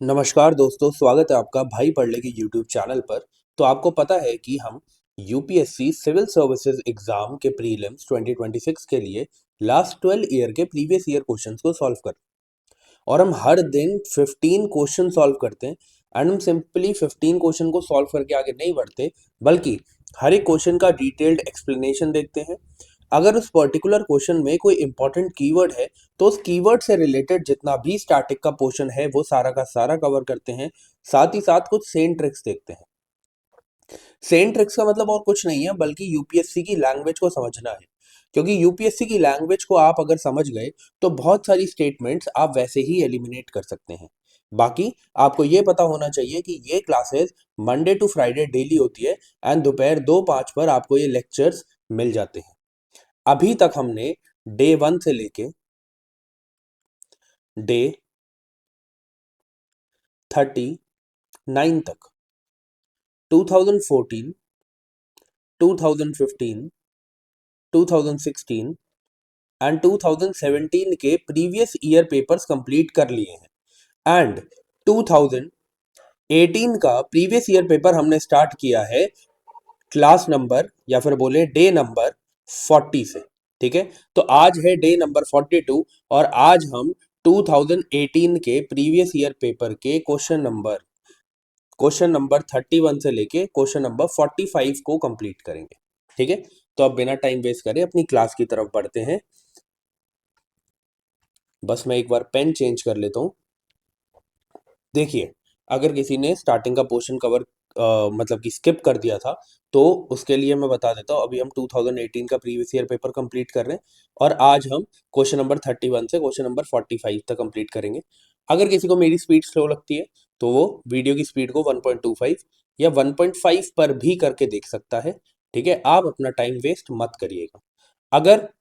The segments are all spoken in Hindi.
नमस्कार दोस्तों, स्वागत है आपका भाई पढ़ले के यूट्यूब चैनल पर। तो आपको पता है कि हम यूपीएससी सिविल सर्विसेज एग्जाम के प्रीलिम्स 2026 के लिए लास्ट 12 ईयर के प्रीवियस ईयर क्वेश्चंस को सॉल्व कर और हम हर दिन 15 क्वेश्चन सॉल्व करते हैं। एंड हम सिंपली 15 क्वेश्चन को सॉल्व करके आगे नहीं बढ़ते, बल्कि हर एक क्वेश्चन का डिटेल्ड एक्सप्लेनेशन देखते हैं। अगर उस पर्टिकुलर क्वेश्चन में कोई इंपॉर्टेंट कीवर्ड है तो उस कीवर्ड से रिलेटेड जितना भी स्टैटिक का पोर्शन है वो सारा का सारा कवर करते हैं। साथ ही साथ कुछ सेम ट्रिक्स देखते हैं। सेम ट्रिक्स का मतलब और कुछ नहीं है बल्कि यूपीएससी की लैंग्वेज को समझना है। क्योंकि यूपीएससी की लैंग्वेज को आप अगर समझ गए तो बहुत सारी स्टेटमेंट्स आप वैसे ही एलिमिनेट कर सकते हैं। बाकी आपको ये पता होना चाहिए कि ये classes Monday to Friday daily होती है एंड दोपहर 2:05 पर आपको ये लेक्चर्स मिल जाते हैं। अभी तक हमने डे 1 से लेके डे 39 तक 2014, 2015, 2016 एंड 2017 के प्रीवियस ईयर पेपर्स कंप्लीट कर लिए हैं। एंड 2018 का प्रीवियस ईयर पेपर हमने स्टार्ट किया है क्लास नंबर या फिर बोले डे नंबर 40 से। ठीक है, तो आज है डे नंबर 42 और आज हम 2018 के प्रीवियस ईयर पेपर के क्वेश्चन नंबर 31 से लेके क्वेश्चन नंबर 45 को कंप्लीट करेंगे। ठीक है, तो अब बिना टाइम वेस्ट करे अपनी क्लास की तरफ बढ़ते हैं। बस मैं एक बार पेन चेंज कर लेता हूँ। देखिए, अगर किसी ने स्टार्टिंग का पोर्शन कवर मतलब कि स्किप कर दिया था तो उसके लिए मैं बता देता हूँ। अभी हम 2018 का प्रीवियस ईयर पेपर कंप्लीट कर रहे हैं और आज हम क्वेश्चन नंबर 31 से क्वेश्चन नंबर 45 तक कंप्लीट करेंगे। अगर किसी को मेरी स्पीड स्लो लगती है तो वो वीडियो की स्पीड को 1.25 या 1.5 पर भी करके देख सकता है। ठीक है, आप अपना टाइम वेस्ट मत करिएगा। अगर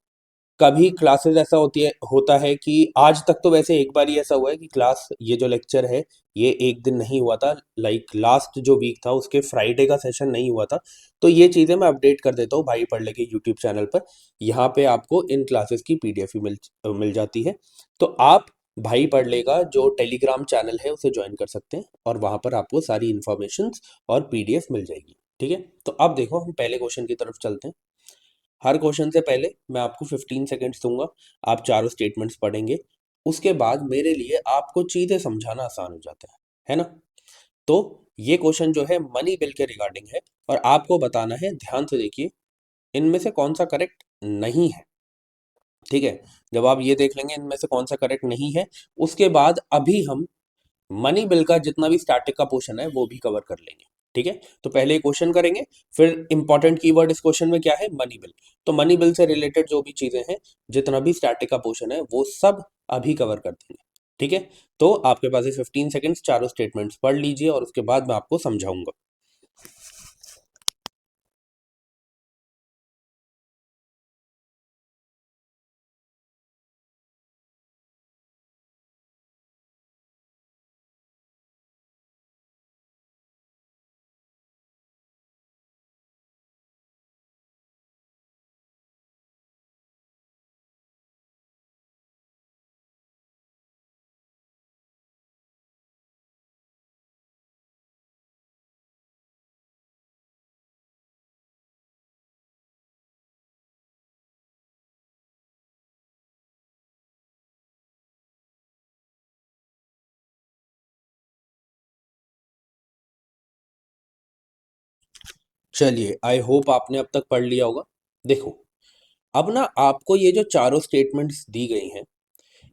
कभी क्लासेस ऐसा होता है कि आज तक तो वैसे एक बार ही ऐसा हुआ है कि क्लास ये जो लेक्चर है ये एक दिन नहीं हुआ था। लाइक लास्ट जो वीक था उसके फ्राइडे का सेशन नहीं हुआ था। तो ये चीज़ें मैं अपडेट कर देता हूँ भाई पढ़ ले के यूट्यूब चैनल पर। यहाँ पे आपको इन क्लासेस की पीडीएफ भी मिल जाती है। तो आप भाई पढ़ लेगा जो टेलीग्राम चैनल है उसे ज्वाइन कर सकते हैं और वहाँ पर आपको सारी इन्फॉर्मेशन और पीडीएफ मिल जाएगी। ठीक है, तो अब देखो हम पहले क्वेश्चन की तरफ चलते हैं। हर क्वेश्चन से पहले मैं आपको 15 सेकंड्स दूंगा। आप चारों स्टेटमेंट्स पढ़ेंगे। उसके बाद मेरे लिए आपको चीजें समझाना आसान हो जाता है ना। तो ये क्वेश्चन जो है मनी बिल के रिगार्डिंग है और आपको बताना है, ध्यान से देखिए, इनमें से कौन सा करेक्ट नहीं है। ठीक है, जब आप ये देख लेंगे इनमें से कौन सा करेक्ट नहीं है, उसके बाद अभी हम मनी बिल का जितना भी स्टैटिक का पोर्शन है वो भी कवर कर लेंगे। ठीक है, तो पहले क्वेश्चन करेंगे, फिर इंपॉर्टेंट कीवर्ड इस क्वेश्चन में क्या है, मनी बिल। तो मनी बिल से रिलेटेड जो भी चीजें हैं, जितना भी स्टैटिक का पोर्शन है वो सब अभी कवर कर देंगे। ठीक है, तो आपके पास 15 सेकंड्स, चारों स्टेटमेंट्स पढ़ लीजिए और उसके बाद मैं आपको समझाऊंगा। चलिए, आई होप आपने अब तक पढ़ लिया होगा। देखो, अब ना आपको ये जो चारों स्टेटमेंट्स दी गई हैं,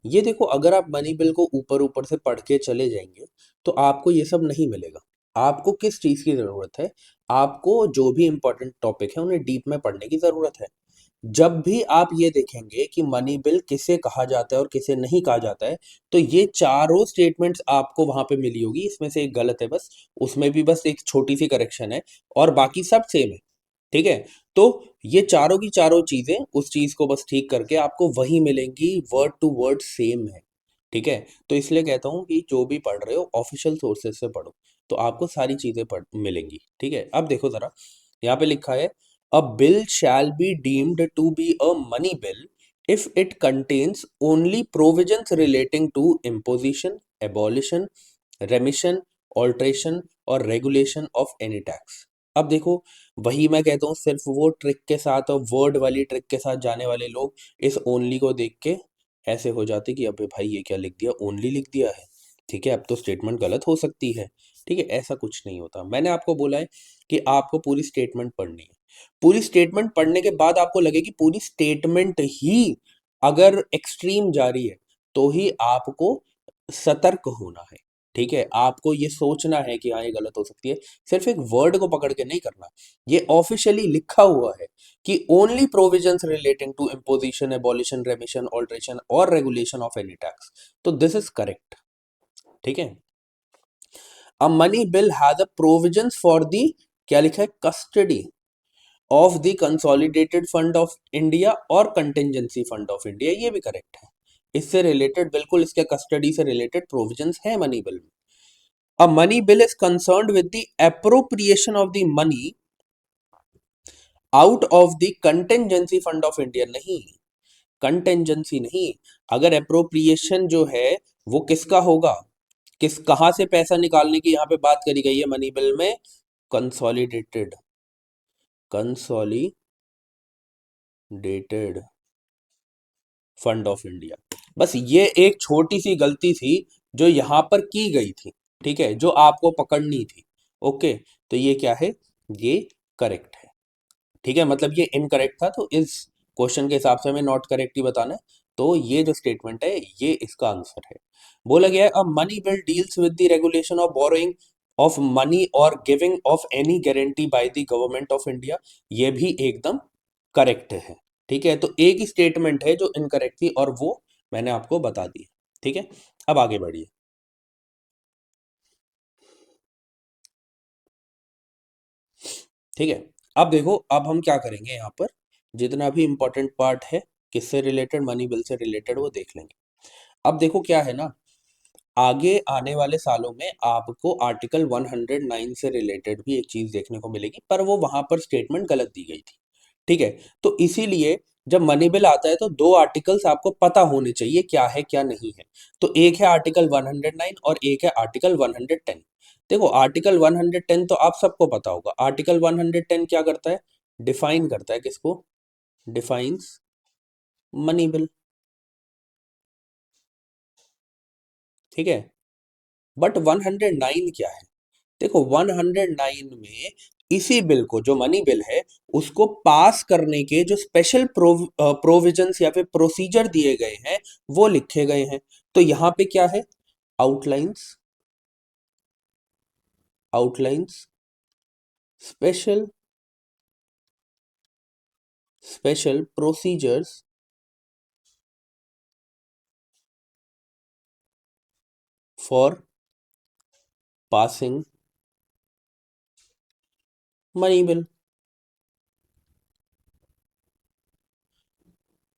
ये देखो, अगर आप मनी बिल को ऊपर ऊपर से पढ़ के चले जाएंगे तो आपको ये सब नहीं मिलेगा। आपको किस चीज की जरूरत है, आपको जो भी इंपॉर्टेंट टॉपिक है उन्हें डीप में पढ़ने की जरूरत है। जब भी आप ये देखेंगे कि मनी बिल किसे कहा जाता है और किसे नहीं कहा जाता है, तो ये चारों स्टेटमेंट्स आपको वहां पे मिली होगी। इसमें से एक गलत है बस, उसमें भी बस एक छोटी सी करेक्शन है और बाकी सब सेम है। ठीक है, तो ये चारों की चारों चीजें उस चीज को बस ठीक करके आपको वही मिलेंगी, वर्ड टू वर्ड सेम है। ठीक है, तो इसलिए कहता हूँ कि जो भी पढ़ रहे हो ऑफिशियल सोर्सेज से पढ़ो, तो आपको सारी चीजें पढ़ मिलेंगी। ठीक है, अब देखो जरा, यहाँ पे लिखा है, a bill shall be deemed to be a money bill if it contains only provisions relating to imposition, abolition, remission, alteration और रेगुलेशन ऑफ एनी टैक्स। अब देखो, वही मैं कहता हूँ, सिर्फ वो ट्रिक के साथ और वर्ड वाली ट्रिक के साथ जाने वाले लोग इस ओनली को देख के ऐसे हो जाते कि अबे भाई ये क्या लिख दिया, ओनली लिख दिया है, ठीक है, अब तो स्टेटमेंट गलत हो सकती है। ठीक है, ऐसा कुछ नहीं होता। मैंने आपको बोला है कि आपको पूरी स्टेटमेंट पढ़नी है। पूरी स्टेटमेंट पढ़ने के बाद आपको लगे कि पूरी स्टेटमेंट ही अगर एक्सट्रीम जा रही है, तो ही आपको सतर्क होना है। ठीक है, आपको ये सोचना है कि हाँ ये गलत हो सकती है, सिर्फ एक वर्ड को पकड़ के नहीं करना। ये ऑफिशियली लिखा हुआ है कि only provisions relating to imposition, abolition, remission, alteration और रेगुलेशन ऑफ एनी टैक्स। तो दिस इज करेक्ट। ठीक है, a money bill has a provisions for the, क्या लिखा है, custody of the consolidated fund of India और कंटिजेंसी फंड ऑफ इंडिया, ये भी करेक्ट है। इससे रिलेटेड, बिल्कुल इसके कस्टडी से रिलेटेड प्रोविजंस है मनी बिल में। A money bill is concerned with the appropriation of the money out of the contingency fund of India। नहीं, कंटेंजेंसी नहीं, अगर अप्रोप्रिएशन जो है वो किसका होगा, कहां से पैसा निकालने की यहां पे बात करी गई है मनी बिल में, consolidated, consolidated fund of India. बस ये एक छोटी सी गलती थी जो यहां पर की गई थी, ठीक है, जो आपको पकड़नी थी। ओके, तो ये क्या है, ये करेक्ट है। ठीक है, मतलब ये इनकरेक्ट था, तो इस क्वेश्चन के हिसाब से हमें नॉट करेक्ट ही बताना है। तो ये जो स्टेटमेंट है ये इसका आंसर है। बोला गया है, a money bill deals with the regulation of borrowing of money और giving of any guarantee by the government of India. ये भी एकदम करेक्ट है। ठीक है, तो एक ही स्टेटमेंट है जो इनकरेक्ट थी और वो मैंने आपको बता दी। ठीक है, अब आगे बढ़िए। ठीक है, अब देखो, अब हम क्या करेंगे यहाँ पर, जितना भी इंपॉर्टेंट पार्ट है किससे रिलेटेड, मनी बिल से रिलेटेड, वो देख लेंगे। अब देखो क्या है ना, आगे आने वाले सालों में आपको आर्टिकल 109 से रिलेटेड भी एक चीज देखने को मिलेगी, पर वो वहां पर स्टेटमेंट गलत दी गई थी। ठीक है, तो इसीलिए जब मनी बिल आता है तो दो आर्टिकल्स आपको पता होने चाहिए क्या है क्या नहीं है। तो एक है आर्टिकल 109 और एक है आर्टिकल 110। देखो, आर्टिकल 110 तो आप सबको पता होगा। आर्टिकल 110 क्या करता है, डिफाइन करता है किसको, डिफाइंस मनी बिल। ठीक है, बट 109 क्या है, देखो 109 में इसी बिल को, जो मनी बिल है, उसको पास करने के जो स्पेशल प्रोविजंस या फिर प्रोसीजर दिए गए हैं वो लिखे गए हैं। तो यहां पे क्या है, outlines, outlines special, special procedures for passing money bill.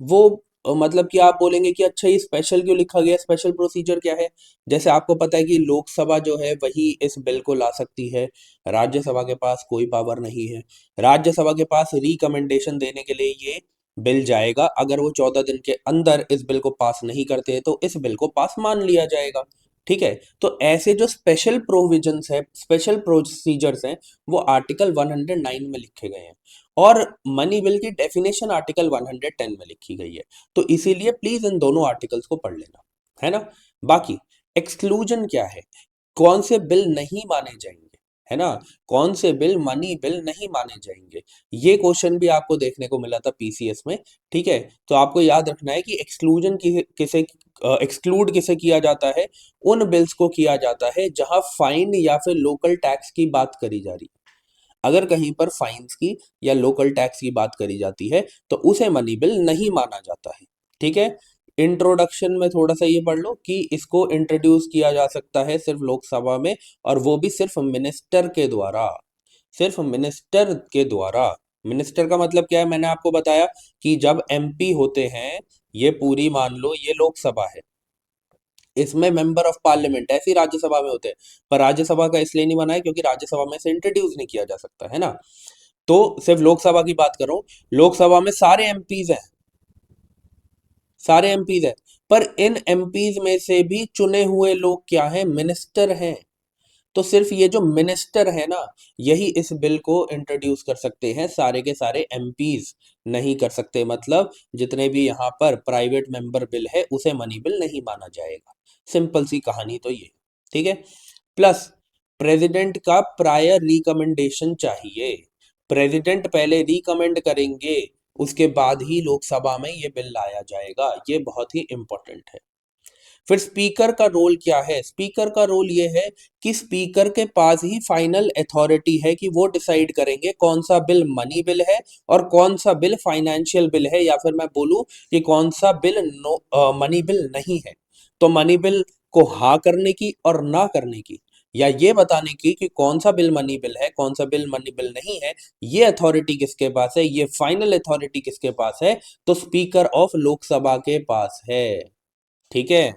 वो मतलब कि आप बोलेंगे कि अच्छा ये स्पेशल क्यों लिखा गया, स्पेशल प्रोसीजर क्या है। जैसे आपको पता है कि लोकसभा जो है वही इस बिल को ला सकती है, राज्यसभा के पास कोई पावर नहीं है। राज्यसभा के पास रिकमेंडेशन देने के लिए ये बिल जाएगा, अगर वो 14 दिन के अंदर इस बिल को पास नहीं करते तो इस बिल को पास मान लिया जाएगा। ठीक है, तो ऐसे जो स्पेशल प्रोविजंस है, स्पेशल प्रोसीजर्स हैं, वो आर्टिकल 109 में लिखे गए हैं। और मनी बिल की डेफिनेशन आर्टिकल 110 में लिखी गई है। तो इसीलिए प्लीज इन दोनों आर्टिकल्स को पढ़ लेना, है ना। बाकी एक्सक्लूजन क्या है, कौन से बिल नहीं माने जाएंगे, है ना, कौन से बिल मनी बिल नहीं माने जाएंगे। ये क्वेश्चन भी आपको देखने को मिला था पीसीएस में। ठीक है, तो आपको याद रखना है कि एक्सक्लूजन किसे, एक्सक्लूड किसे किया जाता है, उन बिल्स को किया जाता है जहां फाइन या फिर लोकल टैक्स की बात करी जा रही है। अगर कहीं पर फाइन्स की या लोकल टैक्स की बात करी जाती है तो उसे मनी बिल नहीं माना जाता है। ठीक है, इंट्रोडक्शन में थोड़ा सा ये पढ़ लो कि इसको इंट्रोड्यूस किया जा सकता है सिर्फ लोकसभा में, और वो भी सिर्फ मिनिस्टर के द्वारा, सिर्फ मिनिस्टर के द्वारा। मिनिस्टर का मतलब क्या है, मैंने आपको बताया कि जब एमपी होते हैं, ये पूरी मान लो ये लोकसभा है, इसमें मेंबर ऑफ पार्लियामेंट ऐसे ही राज्यसभा में होते हैं, पर राज्यसभा का इसलिए नहीं बना है क्योंकि राज्यसभा में से इंट्रोड्यूस नहीं किया जा सकता, है ना। तो सिर्फ लोकसभा की बात कर रहा हूं, लोकसभा में सारे एमपीज हैं, सारे एमपीज हैं। पर इन एमपीज में से भी चुने हुए लोग क्या हैं, मिनिस्टर हैं। तो सिर्फ ये जो मिनिस्टर है ना, यही इस बिल को इंट्रोड्यूस कर सकते हैं, सारे के सारे एमपीज नहीं कर सकते। मतलब जितने भी यहाँ पर प्राइवेट मेंबर बिल है उसे मनी बिल नहीं माना जाएगा। सिंपल सी कहानी तो ये, ठीक है। प्लस प्रेसिडेंट का प्रायर रिकमेंडेशन चाहिए। प्रेसिडेंट पहले रिकमेंड करेंगे, उसके बाद ही लोकसभा में ये बिल लाया जाएगा। ये बहुत ही इंपॉर्टेंट है। फिर स्पीकर का रोल क्या है? स्पीकर का रोल ये है कि स्पीकर के पास ही फाइनल अथॉरिटी है कि वो डिसाइड करेंगे कौन सा बिल मनी बिल है और कौन सा बिल फाइनेंशियल बिल है, या फिर मैं बोलूं कि कौन सा बिल मनी बिल नहीं है। तो मनी बिल को हाँ करने की और ना करने की, या ये बताने की कि कौन सा बिल मनी बिल है, कौन सा बिल मनी बिल नहीं है, ये अथॉरिटी किसके पास है, ये फाइनल अथॉरिटी किसके पास है? तो स्पीकर ऑफ लोकसभा के पास है। ठीक है।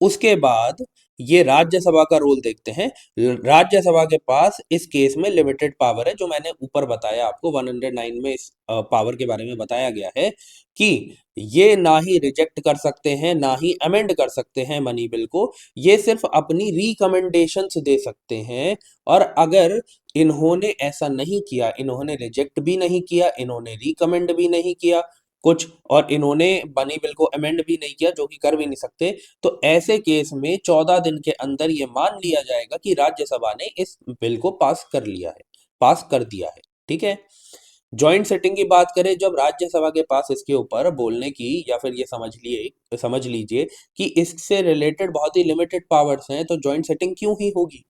उसके बाद ये राज्यसभा का रोल देखते हैं। राज्यसभा के पास इस केस में लिमिटेड पावर है, जो मैंने ऊपर बताया आपको 109 में इस पावर के बारे में बताया गया है कि ये ना ही रिजेक्ट कर सकते हैं ना ही अमेंड कर सकते हैं मनी बिल को। ये सिर्फ अपनी रिकमेंडेशंस दे सकते हैं, और अगर इन्होंने ऐसा नहीं किया, इन्होंने रिजेक्ट भी नहीं किया, इन्होंने रिकमेंड भी नहीं किया कुछ, और इन्होंने बनी बिल को अमेंड भी नहीं किया, जो कि कर भी नहीं सकते, तो ऐसे केस में 14 दिन के अंदर ये मान लिया जाएगा कि राज्यसभा ने इस बिल को पास कर लिया है, पास कर दिया है। ठीक है। जॉइंट सेटिंग की बात करें, जब राज्यसभा के पास इसके ऊपर बोलने की, या फिर ये समझ लीजिए कि इससे रिलेटेड बहुत ही लिमिटेड पावर्स हैं, तो जॉइंट सेटिंग क्यों ही होगी?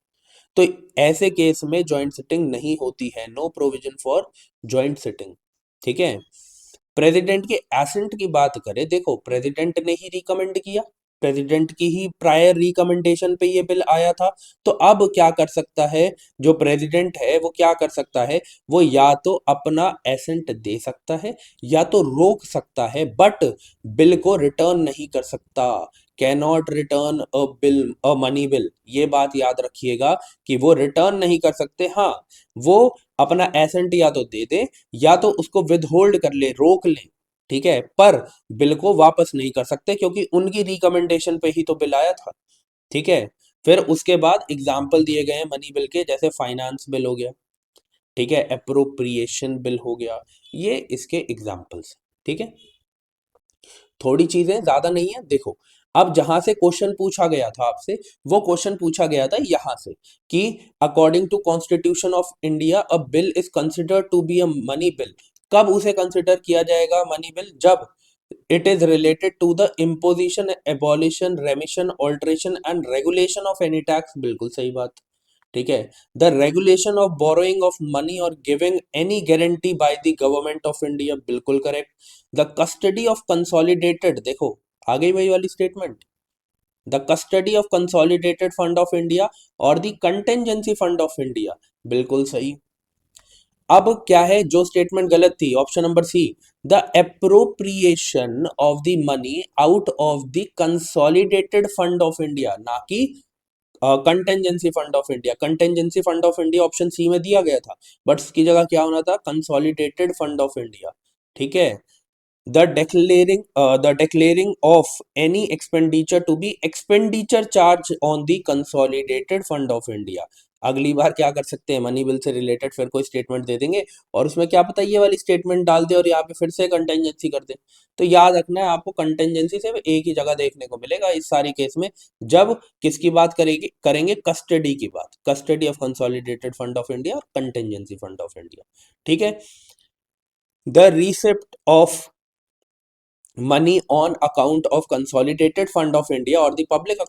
तो ऐसे केस में जॉइंट सिटिंग नहीं होती है। No provision for joint sitting. ठीक है। प्रेसिडेंट के एसेंट की बात करें, देखो प्रेसिडेंट ने ही रिकमेंड किया, प्रेसिडेंट की ही प्रायर रिकमेंडेशन पे ये बिल आया था। तो अब क्या कर सकता है जो प्रेसिडेंट है, वो क्या कर सकता है? वो या तो अपना एसेंट दे सकता है या तो रोक सकता है, बट बिल को रिटर्न नहीं कर सकता। Can not return a bill, a money bill. ये बात याद रखिएगा कि वो रिटर्न नहीं कर सकते। हाँ, वो अपना एसेंट या तो दे दे या तो उसको विदहोल्ड कर ले, रोक ले। ठीक है। पर बिल को वापस नहीं कर सकते, क्योंकि उनकी रिकमेंडेशन पे ही तो बिल आया था। ठीक है। फिर उसके बाद एग्जाम्पल दिए गए हैं मनी बिल के, जैसे फाइनेंस बिल हो गया, ठीक है, अप्रोप्रिएशन बिल हो गया, ये इसके एग्जाम्पल्स। ठीक है। थोड़ी चीजें ज्यादा नहीं है। देखो, अब जहां से क्वेश्चन पूछा गया था आपसे, वो क्वेश्चन पूछा गया था यहां से कि according to constitution of India a bill is considered to be a money bill. कब उसे कंसिडर किया जाएगा मनी बिल? जब it is related to the imposition, abolition, remission, alteration and regulation of any tax. बिल्कुल सही बात। ठीक है। The regulation of borrowing of money और giving any guarantee by the government of India. बिल्कुल correct. The custody of consolidated, देखो आ गई वही वाली statement, the custody of consolidated fund of India और the contingency fund of India. बिल्कुल सही। अब क्या है जो स्टेटमेंट गलत थी? Option number C, the appropriation of the money out of the consolidated fund of India, ना कि contingency fund of India. Contingency fund of India option C में दिया गया था, बट इसकी जगह क्या होना था? Consolidated fund of India. ठीक है। The declaring of any expenditure to be expenditure charge on the consolidated fund of India। अगली बार क्या कर सकते हैं, मनी बिल से रिलेटेड फिर कोई स्टेटमेंट दे देंगे और उसमें क्या पता ये वाली स्टेटमेंट डाल दे और यहाँ पे फिर से कंटेंजेंसी कर दे। तो याद रखना है आपको, कंटेंजेंसी से एक ही जगह देखने को मिलेगा इस सारी केस में, जब किसकी बात करेंगे कस्टडी की बात, custody of consolidated fund of India और कंटेंजेंसी फंड ऑफ इंडिया। ठीक है। The receipt of money on account of consolidated fund of India or the public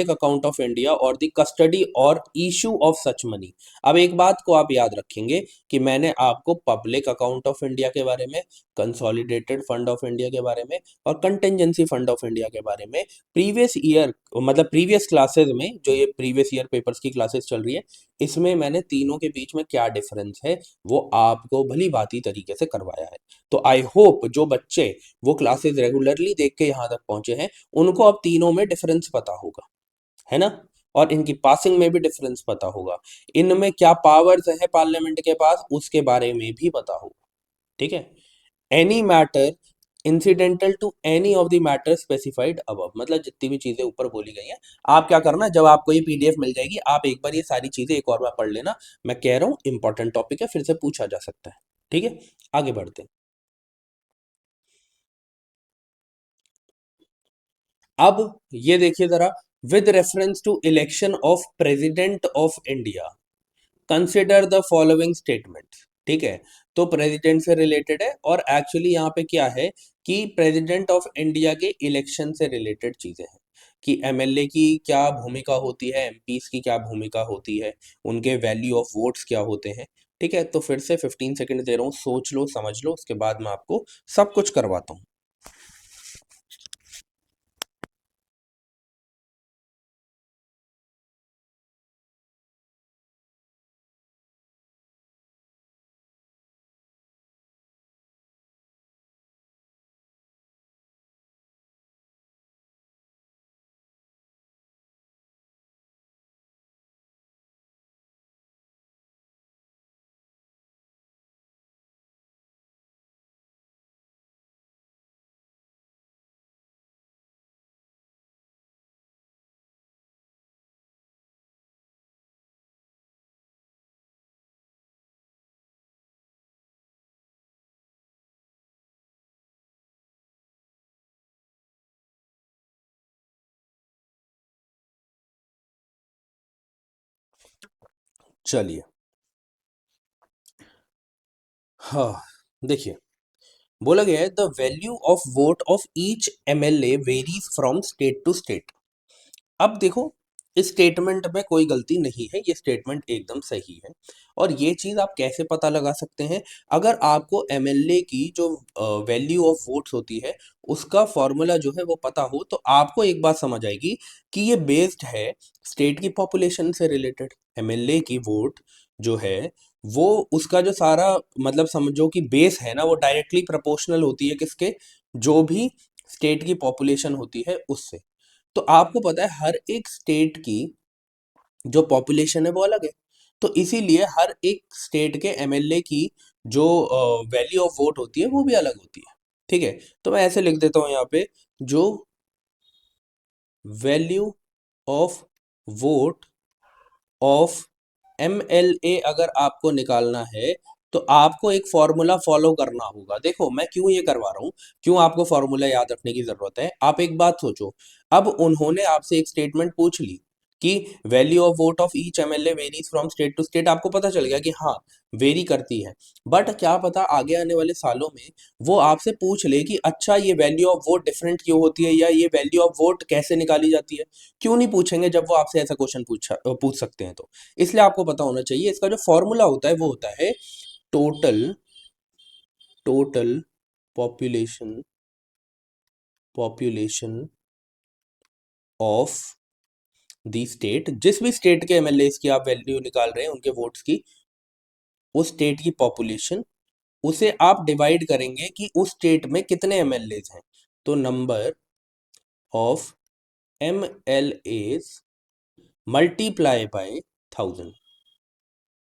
account of India or the custody or issue of such money। अब एक बात को आप याद रखेंगे कि मैंने आपको पब्लिक अकाउंट ऑफ इंडिया के बारे में, कंसोलिडेटेड फंड ऑफ इंडिया के बारे में और कंटेंजेंसी फंड ऑफ इंडिया के बारे में प्रीवियस ईयर, मतलब प्रीवियस क्लासेस में, जो ये प्रीवियस ईयर पेपर्स की क्लासेस चल रही है, इसमें मैंने तीनों के बीच में क्या डिफरेंस है वो आपको भली भांति तरीके से करवाया है। तो आई होप जो बच्चे वो क्लासेस रेगुलरली देख के यहाँ तक पहुंचे हैं, उनको अब तीनों में डिफरेंस पता होगा, है ना? और इनकी पासिंग में भी डिफरेंस पता होगा, इनमें क्या पावर्स है पार्लियामेंट के पास उसके बारे में भी पता होगा। ठीक है। Any matter incidental to any of the matter specified above, मतलब जितनी भी चीजें ऊपर बोली गई हैं, आप क्या करना, जब आपको ये पीडीएफ मिल जाएगी आप एक बार ये सारी चीजें एक और बार पढ़ लेना। मैं कह रहा हूँ इंपॉर्टेंट टॉपिक है, फिर से पूछा जा सकता है। ठीक है, आगे बढ़ते हैं। अब ये देखिए जरा, with reference to election of president of India consider the following statement. ठीक है, तो प्रेसिडेंट से रिलेटेड है, और एक्चुअली यहाँ पे क्या है कि प्रेसिडेंट ऑफ इंडिया के इलेक्शन से रिलेटेड चीजें हैं, कि एमएलए की क्या भूमिका होती है, एमपीस की क्या भूमिका होती है, उनके वैल्यू ऑफ वोट्स क्या होते हैं। ठीक है, तो फिर से 15 सेकंड दे रहा हूँ, सोच लो समझ लो, उसके बाद मैं आपको सब कुछ करवाता हूँ। चलिए, हाँ, देखिए, बोला गया है the value of vote of each MLA varies from state to state. अब देखो, इस स्टेटमेंट में कोई गलती नहीं है, ये स्टेटमेंट एकदम सही है। और ये चीज आप कैसे पता लगा सकते हैं, अगर आपको एमएलए की जो वैल्यू ऑफ वोट्स होती है उसका फॉर्मूला जो है वो पता हो, तो आपको एक बात समझ आएगी कि ये बेस्ड है स्टेट की पॉपुलेशन से रिलेटेड। एमएलए की वोट जो है वो उसका जो सारा, मतलब समझो कि बेस है ना, वो डायरेक्टली प्रोपोर्शनल होती है किसके, जो भी स्टेट की पॉपुलेशन होती है उससे। तो आपको पता है हर एक स्टेट की जो पॉपुलेशन है वो अलग है, तो इसीलिए हर एक स्टेट के एमएलए की जो वैल्यू ऑफ वोट होती है वो भी अलग होती है। ठीक है, तो मैं ऐसे लिख देता हूं यहाँ पे, जो value of vote of MLA अगर आपको निकालना है, तो आपको एक फॉर्मूला फॉलो करना होगा। देखो मैं क्यों ये करवा रहा हूँ, क्यों आपको फॉर्मूला याद रखने की जरूरत है। आप एक बात सोचो, अब उन्होंने आपसे एक स्टेटमेंट पूछ ली कि value of vote of each MLA varies from state to state, आपको पता चल गया कि हाँ वेरी करती है। बट क्या पता आगे आने वाले सालों में वो आपसे पूछ ले कि अच्छा ये वैल्यू ऑफ वोट डिफरेंट क्यों होती है, या ये वैल्यू ऑफ वोट कैसे निकाली जाती है। क्यों नहीं पूछेंगे जब वो आपसे ऐसा क्वेश्चन पूछ सकते हैं तो। इसलिए आपको पता होना चाहिए, इसका जो फॉर्मूला होता है वो होता है total total population population of the state. जिस भी स्टेट के एमएलए की आप वैल्यू निकाल रहे हैं उनके वोट्स की, उस स्टेट की पॉपुलेशन, उसे आप डिवाइड करेंगे कि उस स्टेट में कितने एमएलए हैं, तो number of MLA multiply by 1000।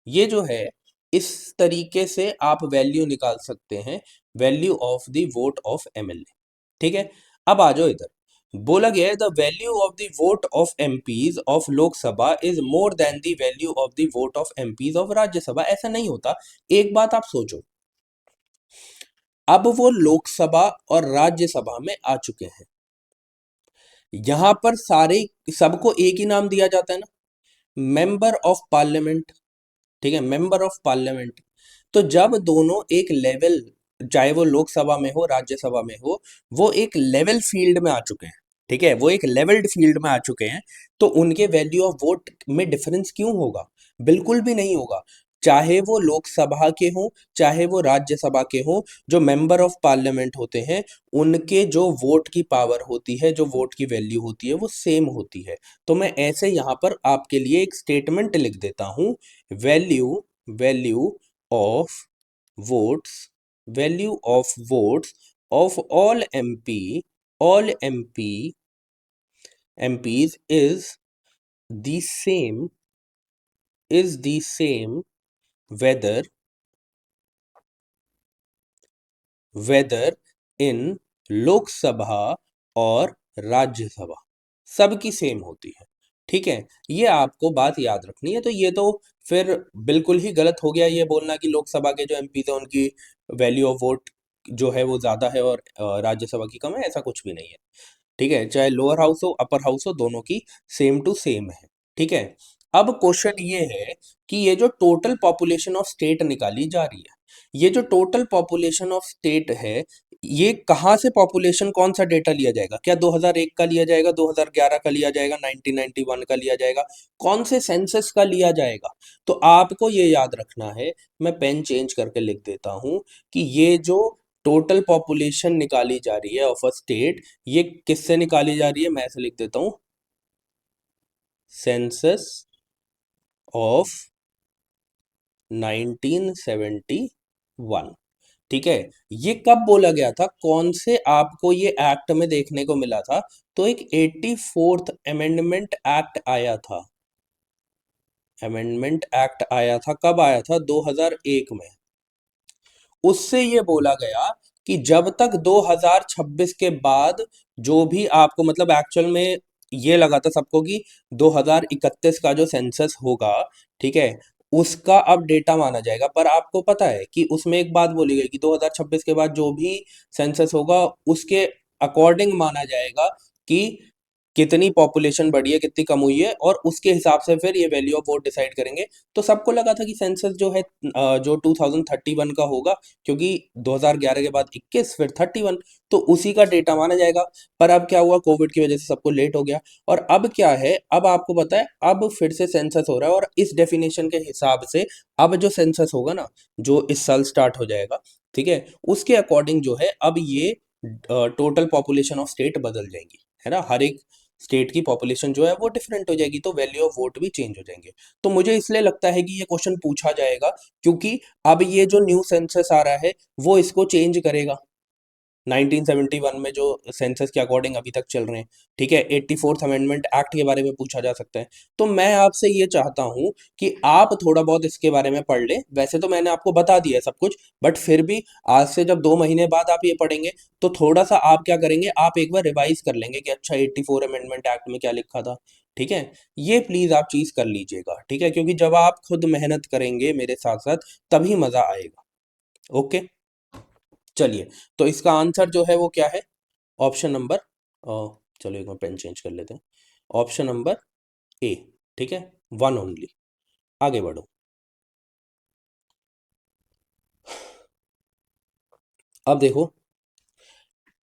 ये जो है, इस तरीके से आप वैल्यू निकाल सकते हैं, value of the vote of MLA. ठीक है, अब आ जाओ इधर। बोला गया है the value of the vote of MPs of Lok Sabha is more than the value of the vote of MPs of Rajya Sabha. ऐसा नहीं होता। एक बात आप सोचो, अब वो लोकसभा और राज्यसभा में आ चुके हैं, यहां पर सारे सबको एक ही नाम दिया जाता है ना, मेंबर ऑफ पार्लियामेंट। ठीक है, मेंबर ऑफ पार्लियामेंट। तो जब दोनों एक लेवल, चाहे वो लोकसभा में हो राज्यसभा में हो, वो एक लेवल फील्ड में आ चुके हैं। ठीक है, वो एक लेवल्ड फील्ड में आ चुके हैं, तो उनके वैल्यू ऑफ वोट में डिफरेंस क्यों होगा, बिल्कुल भी नहीं होगा। चाहे वो लोकसभा के हों चाहे वो राज्यसभा के हों, जो मेंबर ऑफ पार्लियामेंट होते हैं उनके जो वोट की पावर होती है, जो वोट की वैल्यू होती है वो सेम होती है। तो मैं ऐसे यहां पर आपके लिए एक स्टेटमेंट लिख देता हूं, value value of votes value of votes of all MPs the same is the same whether whether in Lok Sabha और राज्यसभा सबकी सेम होती है। ठीक है, ये आपको बात याद रखनी है। तो ये तो फिर बिल्कुल ही गलत हो गया ये बोलना कि लोकसभा के जो एमपी थे उनकी वैल्यू ऑफ वोट जो है वो ज्यादा है और राज्यसभा की कम है, ऐसा कुछ भी नहीं है। ठीक है, चाहे लोअर हाउस हो अपर हाउस हो, दोनों की सेम टू सेम है। ठीक है, अब क्वेश्चन ये है कि ये जो टोटल पॉपुलेशन ऑफ स्टेट निकाली जा रही है, ये जो टोटल पॉपुलेशन ऑफ स्टेट है, ये कहाँ से पॉपुलेशन, कौन सा डेटा लिया जाएगा? क्या 2001 का लिया जाएगा, 2011 का लिया जाएगा, 1991 का लिया जाएगा, कौन से सेंसस का लिया जाएगा? तो आपको ये याद रखना है, मैं पेन चेंज करके लिख देता हूं कि ये जो टोटल पॉपुलेशन निकाली जा रही है ऑफ अ स्टेट, ये किससे निकाली जा रही है? मैं ऐसे लिख देता हूं, सेंसस ऑफ 1971। ठीक है, ये कब बोला गया था, कौन से आपको ये एक्ट में देखने को मिला था? तो एक 84th अमेंडमेंट एक्ट आया था। अमेंडमेंट एक्ट आया था, कब आया था? 2001 में। उससे ये बोला गया कि जब तक 2026 के बाद जो भी आपको, मतलब एक्चुअल में ये लगा था सबको कि 2031 का जो सेंसस होगा, ठीक है, उसका अब डेटा माना जाएगा। पर आपको पता है कि उसमें एक बात बोली गई कि 2026 के बाद जो भी सेंसस होगा उसके अकॉर्डिंग माना जाएगा कि कितनी पॉपुलेशन बढ़ी है, कितनी कम हुई है, और उसके हिसाब से फिर ये वैल्यू ऑफ वोट डिसाइड करेंगे। तो सबको लगा था कि सेंसस जो है जो 2031 का होगा, क्योंकि 2011 के बाद 21 फिर 31, तो उसी का डेटा माना जाएगा। पर अब क्या हुआ, कोविड की वजह से सबको लेट हो गया। और अब क्या है, अब आपको पता है, अब फिर से सेंसस हो रहा है, और इस डेफिनेशन के हिसाब से अब जो सेंसस होगा ना, जो इस साल स्टार्ट हो जाएगा, ठीक है, उसके अकॉर्डिंग जो है अब ये टोटल पॉपुलेशन ऑफ स्टेट बदल जाएंगी, है ना। हर एक स्टेट की पॉपुलेशन जो है वो डिफरेंट हो जाएगी, तो वैल्यू ऑफ वोट भी चेंज हो जाएंगे। तो मुझे इसलिए लगता है कि ये क्वेश्चन पूछा जाएगा, क्योंकि अब ये जो न्यू सेंसस आ रहा है वो इसको चेंज करेगा। 1971 में जो सेंसस के अकॉर्डिंग अभी तक चल रहे हैं, ठीक है, 84th अमेंडमेंट एक्ट के बारे में पूछा जा सकता है। तो मैं आपसे ये चाहता हूं कि आप थोड़ा बहुत इसके बारे में पढ़ लें। वैसे तो मैंने आपको बता दिया है सब कुछ, बट फिर भी आज से जब 2 महीने बाद आप ये पढ़ेंगे, तो थोड़ा सा आप क्या करेंगे, आप एक बार रिवाइज कर लेंगे कि अच्छा 84 अमेंडमेंट एक्ट में क्या लिखा था। ठीक है, ये प्लीज आप चीज कर लीजिएगा, ठीक है, क्योंकि जब आप खुद मेहनत करेंगे मेरे साथ साथ, तभी मजा आएगा। ओके, चलिए, तो इसका आंसर जो है वो क्या है? ऑप्शन नंबर, चलो एक बार पेन चेंज कर लेते हैं। ऑप्शन नंबर ए, ठीक है, वन ओनली। आगे बढ़ो। अब देखो,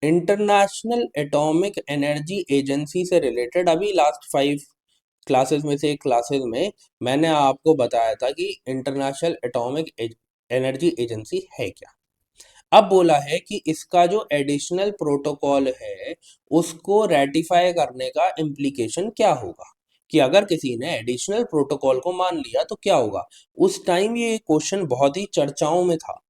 इंटरनेशनल एटॉमिक एनर्जी एजेंसी से रिलेटेड अभी लास्ट 5 क्लासेस में से एक क्लासेस में मैंने आपको बताया था कि इंटरनेशनल एटॉमिक एनर्जी एजेंसी है क्या। अब बोला है कि इसका जो एडिशनल प्रोटोकॉल है उसको रेटिफाई करने का इम्प्लीकेशन क्या होगा, कि अगर किसी ने एडिशनल प्रोटोकॉल को मान लिया तो क्या होगा। उस टाइम ये क्वेश्चन बहुत ही चर्चाओं में था।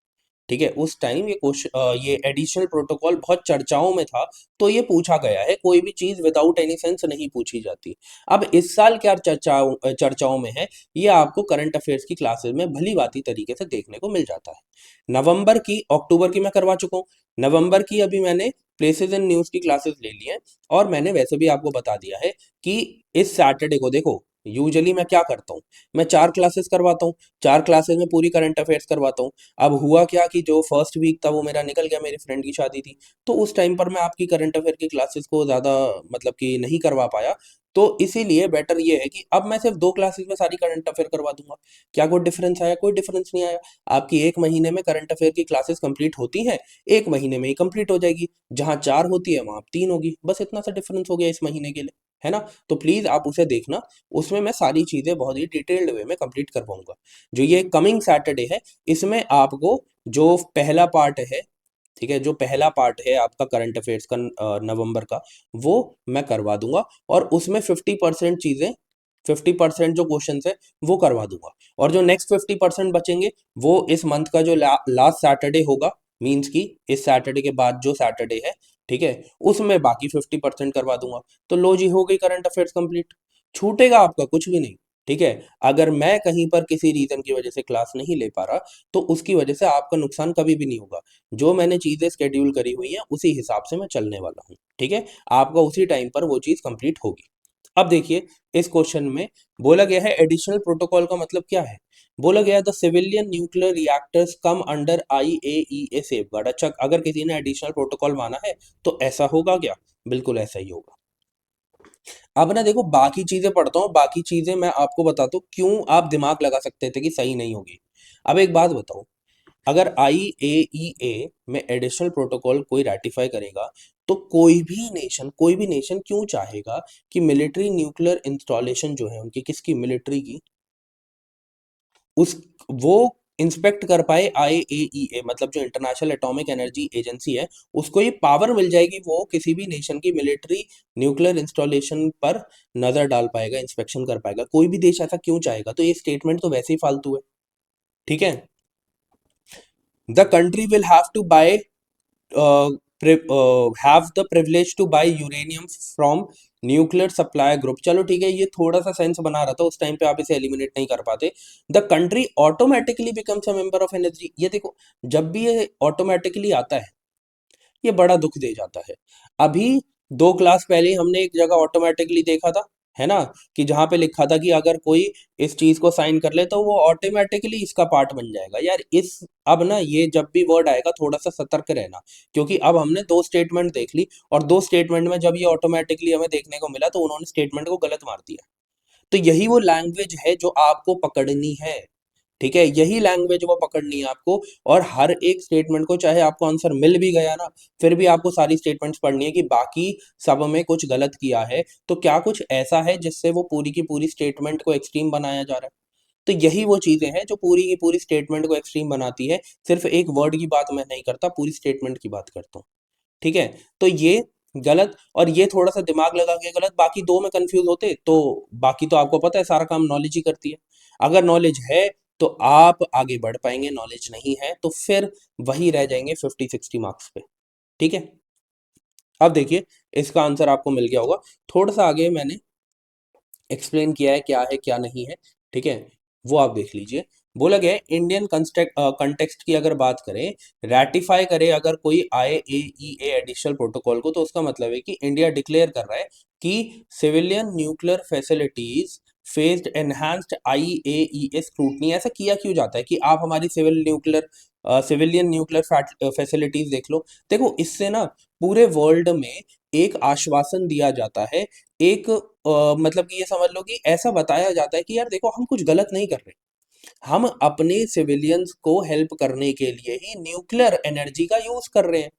ठीक है, उस टाइम ये क्वेश्चन, ये एडिशनल प्रोटोकॉल बहुत चर्चाओं में था। तो ये पूछा गया है, कोई भी चीज विदाउट एनी सेंस नहीं पूछी जाती। अब इस साल क्या चर्चाओं में है, ये आपको करंट अफेयर्स की क्लासेस में भली भांति तरीके से देखने को मिल जाता है। नवंबर की, अक्टूबर की मैं करवा चुका हूँ, नवंबर की अभी मैंने प्लेसेस एंड न्यूज की क्लासेस ले ली है। और मैंने वैसे भी आपको बता दिया है कि इस सैटरडे को देखो, यूजुअली मैं क्या करता हूँ, मैं 4 क्लासेस करवाता हूँ, 4 क्लासेस में पूरी करंट अफेयर्स करवाता हूँ। अब हुआ क्या कि जो फर्स्ट वीक था वो मेरा निकल गया, मेरी फ्रेंड की शादी थी, तो उस टाइम पर मैं आपकी करंट अफेयर की क्लासेस को ज़्यादा मतलब कि नहीं करवा पाया। तो इसीलिए बेटर ये है कि अब मैं सिर्फ 2 क्लासेस में सारी करंट अफेयर करवा दूंगा। क्या कोई डिफरेंस आया? कोई डिफरेंस नहीं आया। आपकी 1 महीने में करंट अफेयर की क्लासेस कंप्लीट होती हैं, 1 महीने में ही कंप्लीट हो जाएगी। जहां 4 होती है वहां 3 होगी, बस इतना सा डिफरेंस हो गया इस महीने के लिए, है ना। तो प्लीज आप उसे देखना, उसमें मैं सारी चीजें बहुत ही डिटेल्ड वे में कंप्लीट करवाऊंगा। जो ये कमिंग सैटरडे है, इसमें आपको जो पहला पार्ट है, ठीक है, जो पहला पार्ट है आपका करंट अफेयर्स का नवंबर का, वो मैं करवा दूंगा। और उसमें 50% चीजें, 50% जो क्वेश्चन है वो करवा दूंगा। और जो नेक्स्ट 50% बचेंगे वो इस मंथ का जो लास्ट सैटरडे होगा, मीन्स की इस सैटरडे के बाद जो सैटरडे है, ठीक है, उसमें बाकी 50% करवा दूंगा। तो लो जी, हो गई करंट अफेयर्स कंप्लीट, छूटेगा आपका कुछ भी नहीं। ठीक है। अगर मैं कहीं पर किसी रीजन की वजह से क्लास नहीं ले पा रहा तो उसकी वजह से आपका नुकसान कभी भी नहीं होगा। जो मैंने चीजें शेड्यूल करी हुई हैं उसी हिसाब से मैं चलने वाला हूँ, ठीक है। आपका उसी टाइम पर वो चीज कंप्लीट होगी। अब देखिए, इस क्वेश्चन में बोला गया है एडिशनल प्रोटोकॉल का मतलब क्या है। बोला गया the civilian nuclear reactors come under IAEA safeguard. अच्छा, अगर किसी ने एडिशनल प्रोटोकॉल माना है तो ऐसा होगा क्या? बिल्कुल ऐसा ही होगा। अब ना देखो, बाकी चीजें पढ़ता हूँ, बाकी चीजें मैं आपको बताता हूँ क्यों आप दिमाग लगा सकते थे कि सही नहीं होगी। अब एक बात बताओ, अगर IAEA में एडिशनल प्रोटोकॉल कोई रेटिफाई करेगा तो कोई भी नेशन क्यों चाहेगा कि मिलिट्री न्यूक्लियर इंस्टॉलेशन जो है उनकी, किसकी, मिलिट्री की, उस वो इंस्पेक्ट कर पाए। IAEA मतलब जो इंटरनेशनल एटॉमिक एनर्जी एजेंसी है, उसको ये पावर मिल जाएगी, वो किसी भी नेशन की मिलिट्री न्यूक्लियर इंस्टॉलेशन पर नजर डाल पाएगा, इंस्पेक्शन कर पाएगा। कोई भी देश ऐसा क्यों चाहेगा? तो ये स्टेटमेंट तो वैसे ही फालतू है, ठीक है। The country will have to buy have the privilege to buy uranium from nuclear supply group. चलो ठीक है, ये थोड़ा सा सेंस बना रहा था उस टाइम पे, आप इसे एलिमिनेट नहीं कर पाते। The country automatically becomes a member of energy. ये देखो, जब भी ये ऑटोमेटिकली आता है ये बड़ा दुख दे जाता है। अभी 2 क्लास पहले हमने एक जगह ऑटोमेटिकली देखा था, है ना, कि जहां पे लिखा था कि अगर कोई इस चीज को साइन कर ले तो वो ऑटोमेटिकली इसका पार्ट बन जाएगा। यार इस, अब ना ये जब भी वर्ड आएगा थोड़ा सा सतर्क रहना, क्योंकि अब हमने 2 स्टेटमेंट देख ली और 2 स्टेटमेंट में जब ये ऑटोमेटिकली हमें देखने को मिला तो उन्होंने स्टेटमेंट को गलत मार दिया। तो यही वो लैंग्वेज है जो आपको पकड़नी है, ठीक है। यही लैंग्वेज वो पकड़नी है आपको। और हर एक स्टेटमेंट को, चाहे आपको आंसर मिल भी गया ना, फिर भी आपको सारी स्टेटमेंट्स पढ़नी है कि बाकी सब में कुछ गलत किया है तो क्या कुछ ऐसा है जिससे वो पूरी की पूरी स्टेटमेंट को एक्सट्रीम बनाया जा रहा है। तो यही वो चीजें हैं जो पूरी की पूरी स्टेटमेंट को एक्सट्रीम बनाती है। सिर्फ एक वर्ड की बात मैं नहीं करता, पूरी स्टेटमेंट की बात करता हूँ, ठीक है। तो ये गलत, और ये थोड़ा सा दिमाग लगा के गलत, बाकी दो में कंफ्यूज होते तो बाकी तो आपको पता है सारा काम नॉलेज ही करती है। अगर नॉलेज है तो आप आगे बढ़ पाएंगे, नॉलेज नहीं है तो फिर वही रह जाएंगे 50-60 मार्क्स पे, ठीक है। अब देखिए, इसका आंसर आपको मिल गया होगा। थोड़ा सा आगे मैंने एक्सप्लेन किया है क्या नहीं है, ठीक है, वो आप देख लीजिए। बोला गया है इंडियन कंटेक्स्ट की अगर बात करें, रैटिफाई करे अगर कोई IAEA एडिशनल प्रोटोकॉल को, तो उसका मतलब है कि इंडिया डिक्लेयर कर रहा है कि civilian nuclear facilities faced enhanced IAEA scrutiny. ऐसा किया क्यों जाता है कि आप हमारी सिविलियन न्यूक्लियर फैसिलिटीज देख लो। देखो, इससे ना पूरे वर्ल्ड में एक आश्वासन दिया जाता है, एक मतलब कि ये समझ लो कि ऐसा बताया जाता है कि यार देखो, हम कुछ गलत नहीं कर रहे, हम अपने सिविलियंस को हेल्प करने के लिए ही न्यूक्लियर एनर्जी का यूज कर रहे हैं।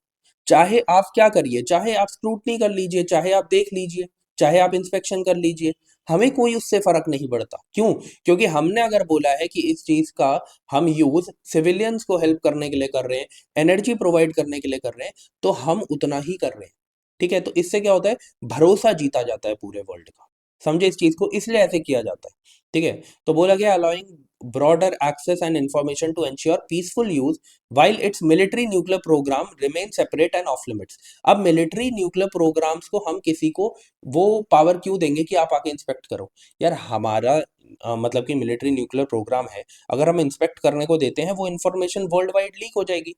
चाहे आप क्या करिए, चाहे आप स्क्रूटनी कर लीजिए, चाहे आप देख लीजिए, चाहे आप इंस्पेक्शन कर लीजिए, हमें कोई उससे फर्क नहीं पड़ता। क्यों? क्योंकि हमने अगर बोला है कि इस चीज का हम यूज सिविलियंस को हेल्प करने के लिए कर रहे हैं, एनर्जी प्रोवाइड करने के लिए कर रहे हैं, तो हम उतना ही कर रहे हैं, ठीक है। तो इससे क्या होता है, भरोसा जीता जाता है पूरे वर्ल्ड का। समझे इस चीज को, इसलिए ऐसे किया जाता है, ठीक है। तो बोला गया allowing broader access and information to ensure peaceful use while its military nuclear program remain separate and off limits। अब मिलिट्री न्यूक्लियर प्रोग्राम्स को हम किसी को वो पावर क्यों देंगे कि आप आके इंस्पेक्ट करो? यार हमारा मतलब कि मिलिट्री न्यूक्लियर प्रोग्राम है, अगर हम इंस्पेक्ट करने को देते हैं वो इन्फॉर्मेशन वर्ल्ड वाइड लीक हो जाएगी,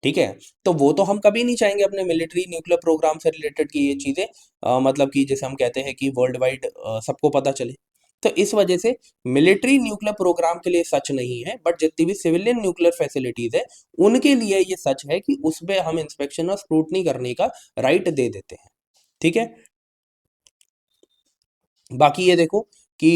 ठीक है। तो वो तो हम कभी नहीं चाहेंगे अपने मिलिट्री न्यूक्लियर प्रोग्राम से रिलेटेड की ये चीजें मतलब कि जैसे हम कहते हैं कि वर्ल्ड वाइड सबको पता चले। तो इस वजह से मिलिट्री न्यूक्लियर प्रोग्राम के लिए सच नहीं है, बट जितनी भी सिविलियन न्यूक्लियर फैसिलिटीज है उनके लिए ये सच है कि उसमें हम इंस्पेक्शन और स्क्रूटनी करने का राइट दे देते हैं, ठीक है। बाकी ये देखो कि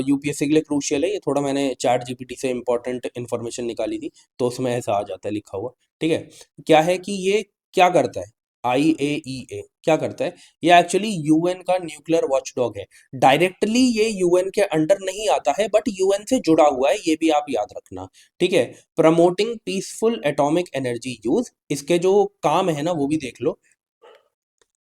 यूपीएससी के लिए क्रूशियल है, ये थोड़ा मैंने चैट जीपीटी से इंपॉर्टेंट इन्फॉर्मेशन निकाली थी तो उसमें ऐसा आ जाता है लिखा हुआ, ठीक है। क्या है कि ये क्या करता है, IAEA क्या करता है, ये एक्चुअली यूएन का न्यूक्लियर वॉचडॉग है। डायरेक्टली ये यूएन के अंडर नहीं आता है बट यूएन से जुड़ा हुआ है, ये भी आप याद रखना, ठीक है। Promoting peaceful atomic energy use, इसके जो काम है ना वो भी देख लो।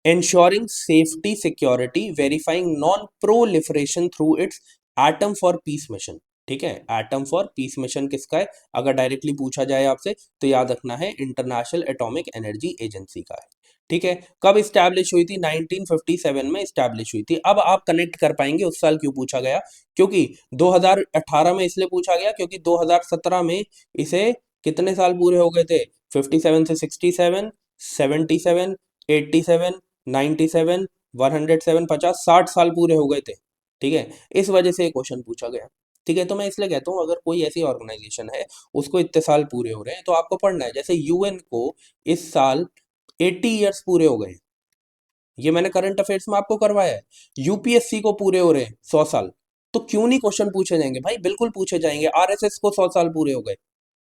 ensuring safety security verifying non proliferation through its atom for peace mission, ठीक है। एटम फॉर पीस मिशन किसका है? अगर डायरेक्टली पूछा जाए आपसे तो याद रखना है इंटरनेशनल एटॉमिक एनर्जी एजेंसी का है, ठीक है। कब स्टैब्लिश हुई थी? 1957 में स्टैब्लिश हुई थी। अब आप कनेक्ट कर पाएंगे उस साल क्यों पूछा गया, क्योंकि 2018 में इसलिए पूछा गया क्योंकि 2017 में इसे कितने साल पूरे हो गए थे? 57 से 67, 77, 87, 97, 107, 50, 60 साल पूरे हो गए थे। ठीक है, इस वजह से ये क्वेश्चन पूछा गया। ठीक है, तो मैं इसलिए कहता हूँ अगर कोई ऐसी ऑर्गेनाइजेशन है उसको इतने साल पूरे हो रहे हैं तो आपको पढ़ना है। जैसे यूएन को इस साल 80 ईयर्स पूरे हो गए, ये मैंने करंट अफेयर्स में आपको करवाया है। यूपीएससी को पूरे हो रहे हैं 100 साल, तो क्यों नहीं क्वेश्चन पूछे जाएंगे भाई? बिल्कुल पूछे जाएंगे। आरएसएस को 100 साल पूरे हो गए,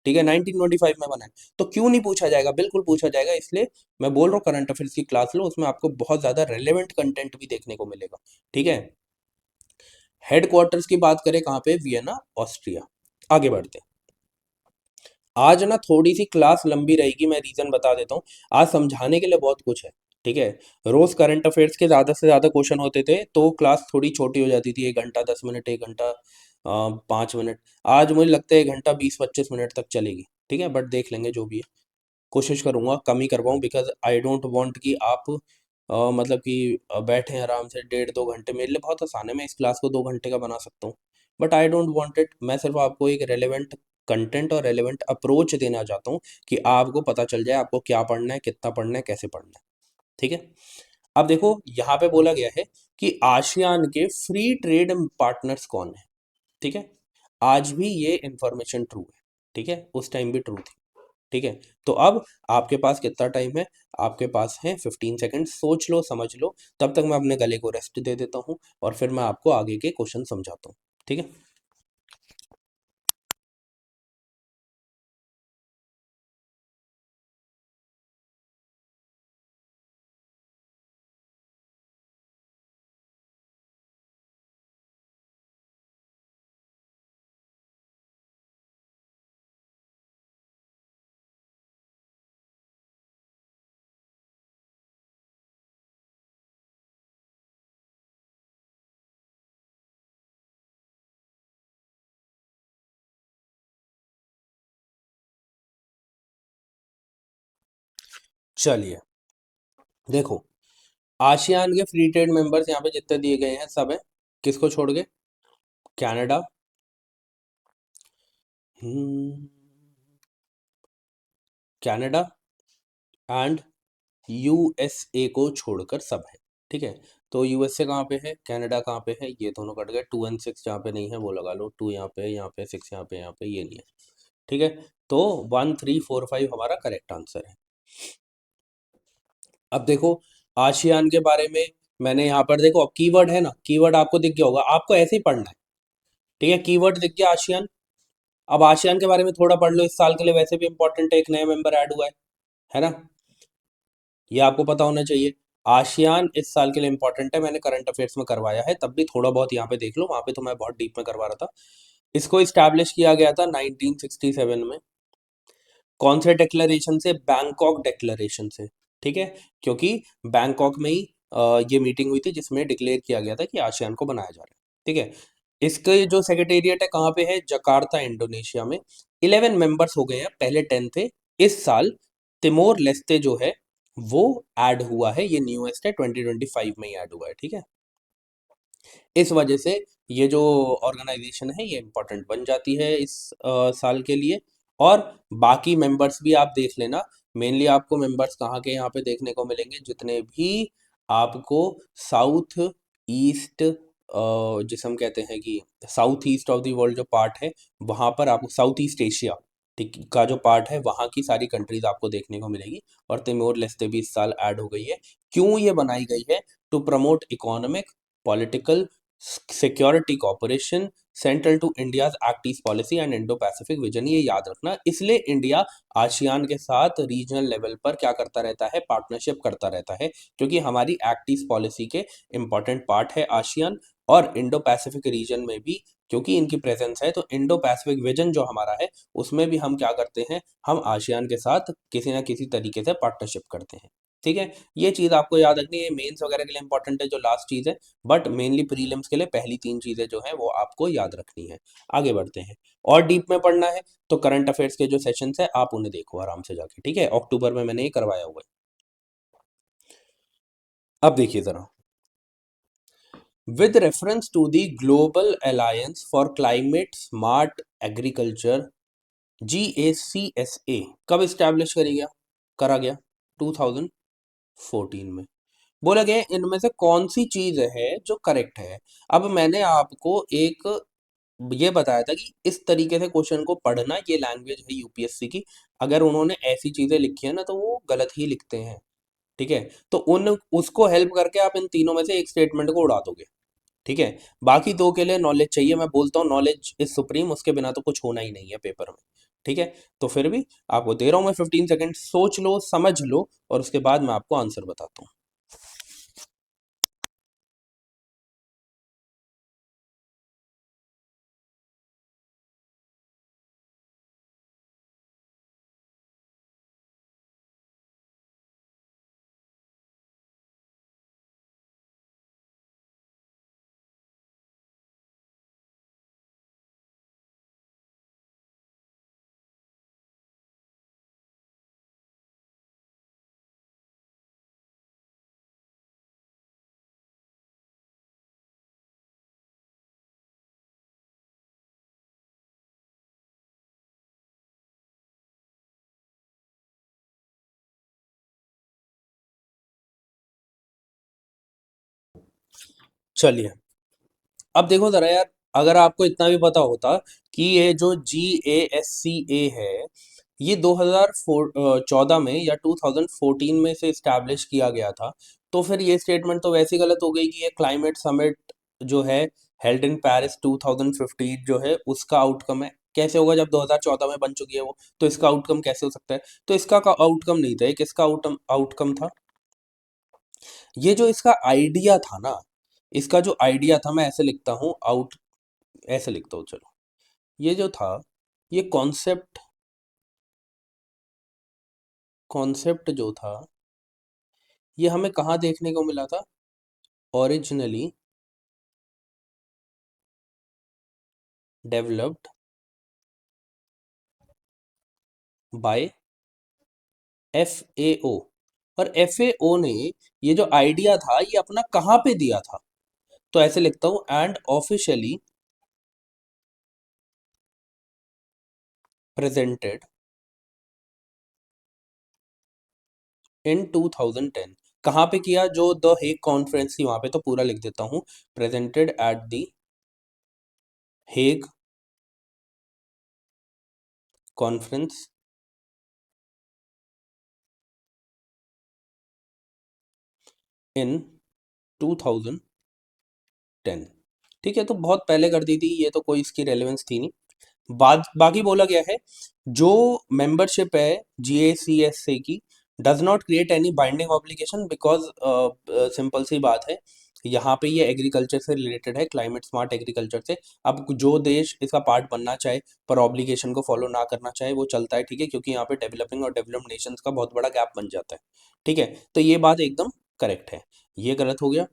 ठीक है, 1925 में बना है, तो क्यों नहीं पूछा जाएगा? बिल्कुल पूछा जाएगा। इसलिए मैं बोल रहा हूँ करंट अफेयर्स की क्लास लो, उसमें आपको बहुत ज्यादा रेलेवेंट कंटेंट भी देखने को मिलेगा। ठीक है, हेडक्वार्टर्स की बात करें कहाँ पे? Vienna, Austria. आगे बढ़ते हैं। आज ना थोड़ी सी क्लास लंबी रहेगी, मैं रीजन बता देता हूँ। आज समझाने के लिए बहुत कुछ है। ठीक है, रोज करंट अफेयर्स के ज्यादा से ज्यादा क्वेश्चन होते थे तो क्लास थोड़ी छोटी हो जाती थी, 1 घंटा 10 मिनट, 1 घंटा 5 मिनट। आज मुझे लगता है 1 घंटा 20-25 मिनट तक चलेगी। ठीक है, बट देख लेंगे जो भी है। कोशिश करूंगा कम ही करवाऊँ, बिकॉज आई डोंट वांट कि आप मतलब कि बैठे आराम से 1.5-2 घंटे। मेरे लिए बहुत आसान है, मैं इस क्लास को 2 घंटे का बना सकता हूँ, but I don't want it. मैं सिर्फ आपको एक रेलेवेंट कंटेंट और रेलेवेंट अप्रोच देना चाहता हूँ कि आपको पता चल जाए आपको क्या पढ़ना है, कितना पढ़ना है, कैसे पढ़ना है। ठीक है, अब देखो यहाँ पे बोला गया है कि आसियान के फ्री ट्रेड पार्टनर्स कौन है। ठीक है, आज भी ये इंफॉर्मेशन ट्रू है। ठीक है, उस टाइम भी ट्रू थी। ठीक है, तो अब आपके पास कितना टाइम है? आपके पास है 15 सेकंड। सोच लो, समझ लो, तब तक मैं अपने गले को रेस्ट दे देता हूँ और फिर मैं आपको आगे के क्वेश्चन समझाता हूँ। ठीक है, चलिए देखो, आसियान के फ्री ट्रेड मेंबर्स यहाँ पे जितने दिए गए हैं सब है, किसको छोड़ के? Canada, hmm, Canada and USA को छोड़कर सब है। ठीक है, तो यूएसए कहाँ पे है, कनाडा कहाँ पे है? ये दोनों कट गए। 2 और 6 जहाँ पे नहीं है वो लगा लो, 2 यहाँ पे 6 यहाँ पे ये नहीं है। ठीक है, तो 1 3 4 5 हमारा करेक्ट आंसर है। अब देखो, आशियान के बारे में मैंने यहाँ पर देखो, अब कीवर्ड है ना, कीवर्ड आपको दिख गया होगा, आपको ऐसे ही पढ़ना है। ठीक है, कीवर्ड दिख गया आशियान। अब आशियान के बारे में थोड़ा पढ़ लो, इस साल के लिए वैसे भी इंपॉर्टेंट है, एक नया मेंबर ऐड हुआ है ना? ये आपको पता होना चाहिए। आशियान इस साल के लिए इंपॉर्टेंट है, मैंने करंट अफेयर्स में करवाया है, तब भी थोड़ा बहुत यहाँ पे देख लो, वहां पे तो मैं बहुत डीप में करवा रहा था। इसको इस्टेब्लिश किया गया था 1967 में। कौन से डिक्लेरेशन से? बैंकॉक डिक्लेरेशन से। ठीक है, क्योंकि बैंकॉक में ही ये मीटिंग हुई थी जिसमें डिक्लेयर किया गया था कि आसियान को बनाया जा रहा है। ठीक है, इसके जो सेक्रेटेरिएट है कहाँ पे है? जकार्ता, इंडोनेशिया में। 11 मेंबर्स हो गए हैं, पहले 10 थे। इस साल तिमोर लेस्ते जो है वो ऐड हुआ है, ये न्यूएस्ट है, 2025 में ही ऐड हुआ है। ठीक है, इस वजह से ये जो ऑर्गेनाइजेशन है ये इंपॉर्टेंट बन जाती है इस साल के लिए। और बाकी मेंबर्स भी आप देख लेना। मेनली आपको मेंबर्स कहाँ के यहाँ पे देखने को मिलेंगे? जितने भी आपको साउथ ईस्ट, जिसे हम कहते हैं कि south east of the world जो पार्ट है, वहाँ पर आपको साउथ ईस्ट एशिया ठीक का जो पार्ट है वहाँ की सारी कंट्रीज आपको देखने को मिलेगी। और तिमोर लेस्ते भी इस साल ऐड हो गई है। क्यों ये बनाई गई है? To promote economic, political, security cooperation, central to India's act east policy and Indo Pacific vision. ये याद रखना, इसलिए इंडिया आसियान के साथ रीजनल लेवल पर क्या करता रहता है? पार्टनरशिप करता रहता है, क्योंकि हमारी एक्ट ईस्ट पॉलिसी के इंपॉर्टेंट पार्ट है आसियान। और इंडो पैसिफिक रीजन में भी क्योंकि इनकी प्रेजेंस है, तो इंडो पैसिफिक विजन जो हमारा है उसमें भी हम क्या करते हैं? हम आसियान के साथ किसी ना किसी तरीके से पार्टनरशिप करते हैं। ठीक है, ये चीज आपको याद रखनी है। मेंस वगैरह के लिए इंपॉर्टेंट है जो लास्ट चीज है, बट मेनली प्रीलिम्स के लिए पहली 3 चीजें जो है वो आपको याद रखनी है। आगे बढ़ते हैं, और डीप में पढ़ना है तो करंट अफेयर्स के जो सेशंस है आप उन्हें देखो आराम से जाके। ठीक है, अक्टूबर में मैंने ये करवाया हुआ है। अब देखिए जरा, with reference to the global alliance for climate smart agriculture, GACSA कब स्टैब्लिश करा गया 2014 में। बोला गया इनमें से कौन सी चीज है जो करेक्ट है। अब मैंने आपको एक ये बताया था कि इस तरीके से क्वेश्चन को पढ़ना, ये लैंग्वेज है यूपीएससी की। अगर उन्होंने ऐसी चीजें लिखी है ना तो वो गलत ही लिखते हैं। ठीक है, तो उन उसको हेल्प करके आप इन तीनों में से एक स्टेटमेंट को उड़ा दोगे। ठीक है, बाकी दो के लिए नॉलेज चाहिए। मैं बोलता हूँ नॉलेज इज सुप्रीम, उसके बिना तो कुछ होना ही नहीं है पेपर में। ठीक है, तो फिर भी आपको दे रहा हूँ मैं 15 सेकंड, सोच लो समझ लो और उसके बाद मैं आपको आंसर बताता हूँ। चलिए, अब देखो जरा यार, अगर आपको इतना भी पता होता कि ये जो GASCA है, ये 2014 में या 2014 में से इस्टेब्लिश किया गया था, तो फिर ये स्टेटमेंट तो वैसी गलत हो गई कि ये क्लाइमेट समिट जो है हेल्ड इन पेरिस 2015 जो है उसका आउटकम है। कैसे होगा जब 2014 में बन चुकी है वो, तो इसका आउटकम कैसे हो सकता है? तो इसका आउटकम नहीं था, एक इसका आउटकम आउटकम था। ये जो इसका आइडिया था ना, इसका जो आइडिया था, मैं ऐसे लिखता हूँ आउट, ऐसे लिखता हूँ चलो, ये जो था, ये कॉन्सेप्ट, कॉन्सेप्ट जो था, ये हमें कहाँ देखने को मिला था? Originally developed by FAO। और FAO ने ये जो आइडिया था ये अपना कहाँ पे दिया था? तो ऐसे लिखता हूँ, एंड ऑफिशियली प्रेजेंटेड इन 2010। कहाँ पे किया? जो द हेग कॉन्फ्रेंस थी वहां पे, तो पूरा लिख देता हूँ, presented at the Hague conference in 2010। ठीक है, तो बहुत पहले कर दी थी ये, तो कोई इसकी रेलेवेंस थी नहीं। बाद बाकी बोला गया है, जो मेंबरशिप है GACSA की does not create any binding obligation, because simple सी बात है, यहाँ पे ये एग्रीकल्चर से रिलेटेड है, क्लाइमेट स्मार्ट एग्रीकल्चर से। अब जो देश इसका पार्ट बनना चाहे पर ऑब्लिगेशन को फॉलो ना करना चाहे वो चलता है। ठीक है, क्योंकि यहाँ पे डेवलपिंग और डेवलप्ड नेशंस का बहुत बड़ा गैप बन जाता है। ठीक है, तो ये बात एकदम करेक्ट है, ये गलत हो गया।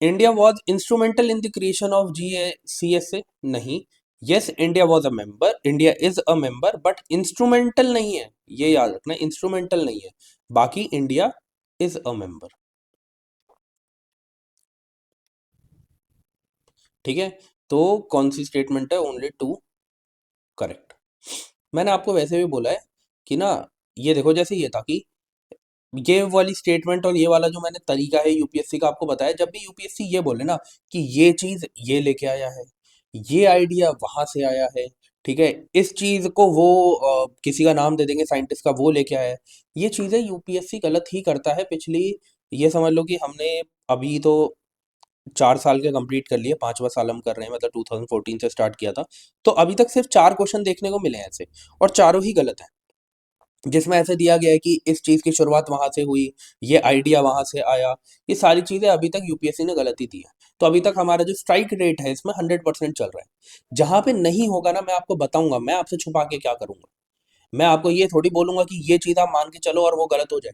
India was instrumental in the creation of GACSA, नहीं। Yes, India was a member, India is a member, but instrumental नहीं है, ये याद रखना, इंस्ट्रूमेंटल नहीं है। बाकी इंडिया इज अ मेंबर। ठीक है, तो कौन सी स्टेटमेंट है? Only two correct. मैंने आपको वैसे भी बोला है कि ना, ये देखो, जैसे ये था कि ये वाली स्टेटमेंट और ये वाला जो मैंने तरीका है यूपीएससी का आपको बताया, जब भी यूपीएससी ये बोले ना कि ये चीज ये लेके आया है, ये आइडिया वहां से आया है, ठीक है, इस चीज को वो किसी का नाम दे देंगे साइंटिस्ट का, वो लेके आया है, ये चीजें यूपीएससी गलत ही करता है। पिछली, ये समझ लो कि हमने अभी तो 4 साल के कंप्लीट कर लिए, 5वां साल हम कर रहे हैं, मतलब 2014 से स्टार्ट किया था, तो अभी तक सिर्फ 4 क्वेश्चन देखने को मिले हैं ऐसे, और चारों ही गलत है। जिसमें ऐसे दिया गया है कि इस चीज की शुरुआत वहां से हुई, ये आइडिया वहां से आया, ये सारी चीजें अभी तक यूपीएससी ने गलती दी है। तो अभी तक हमारा जो स्ट्राइक रेट है इसमें 100% चल रहा है। जहां पे नहीं होगा ना, मैं आपको बताऊंगा, मैं आपसे छुपा के क्या करूंगा। मैं आपको ये थोड़ी बोलूंगा कि ये चीज आप मान के चलो और वो गलत हो जाए,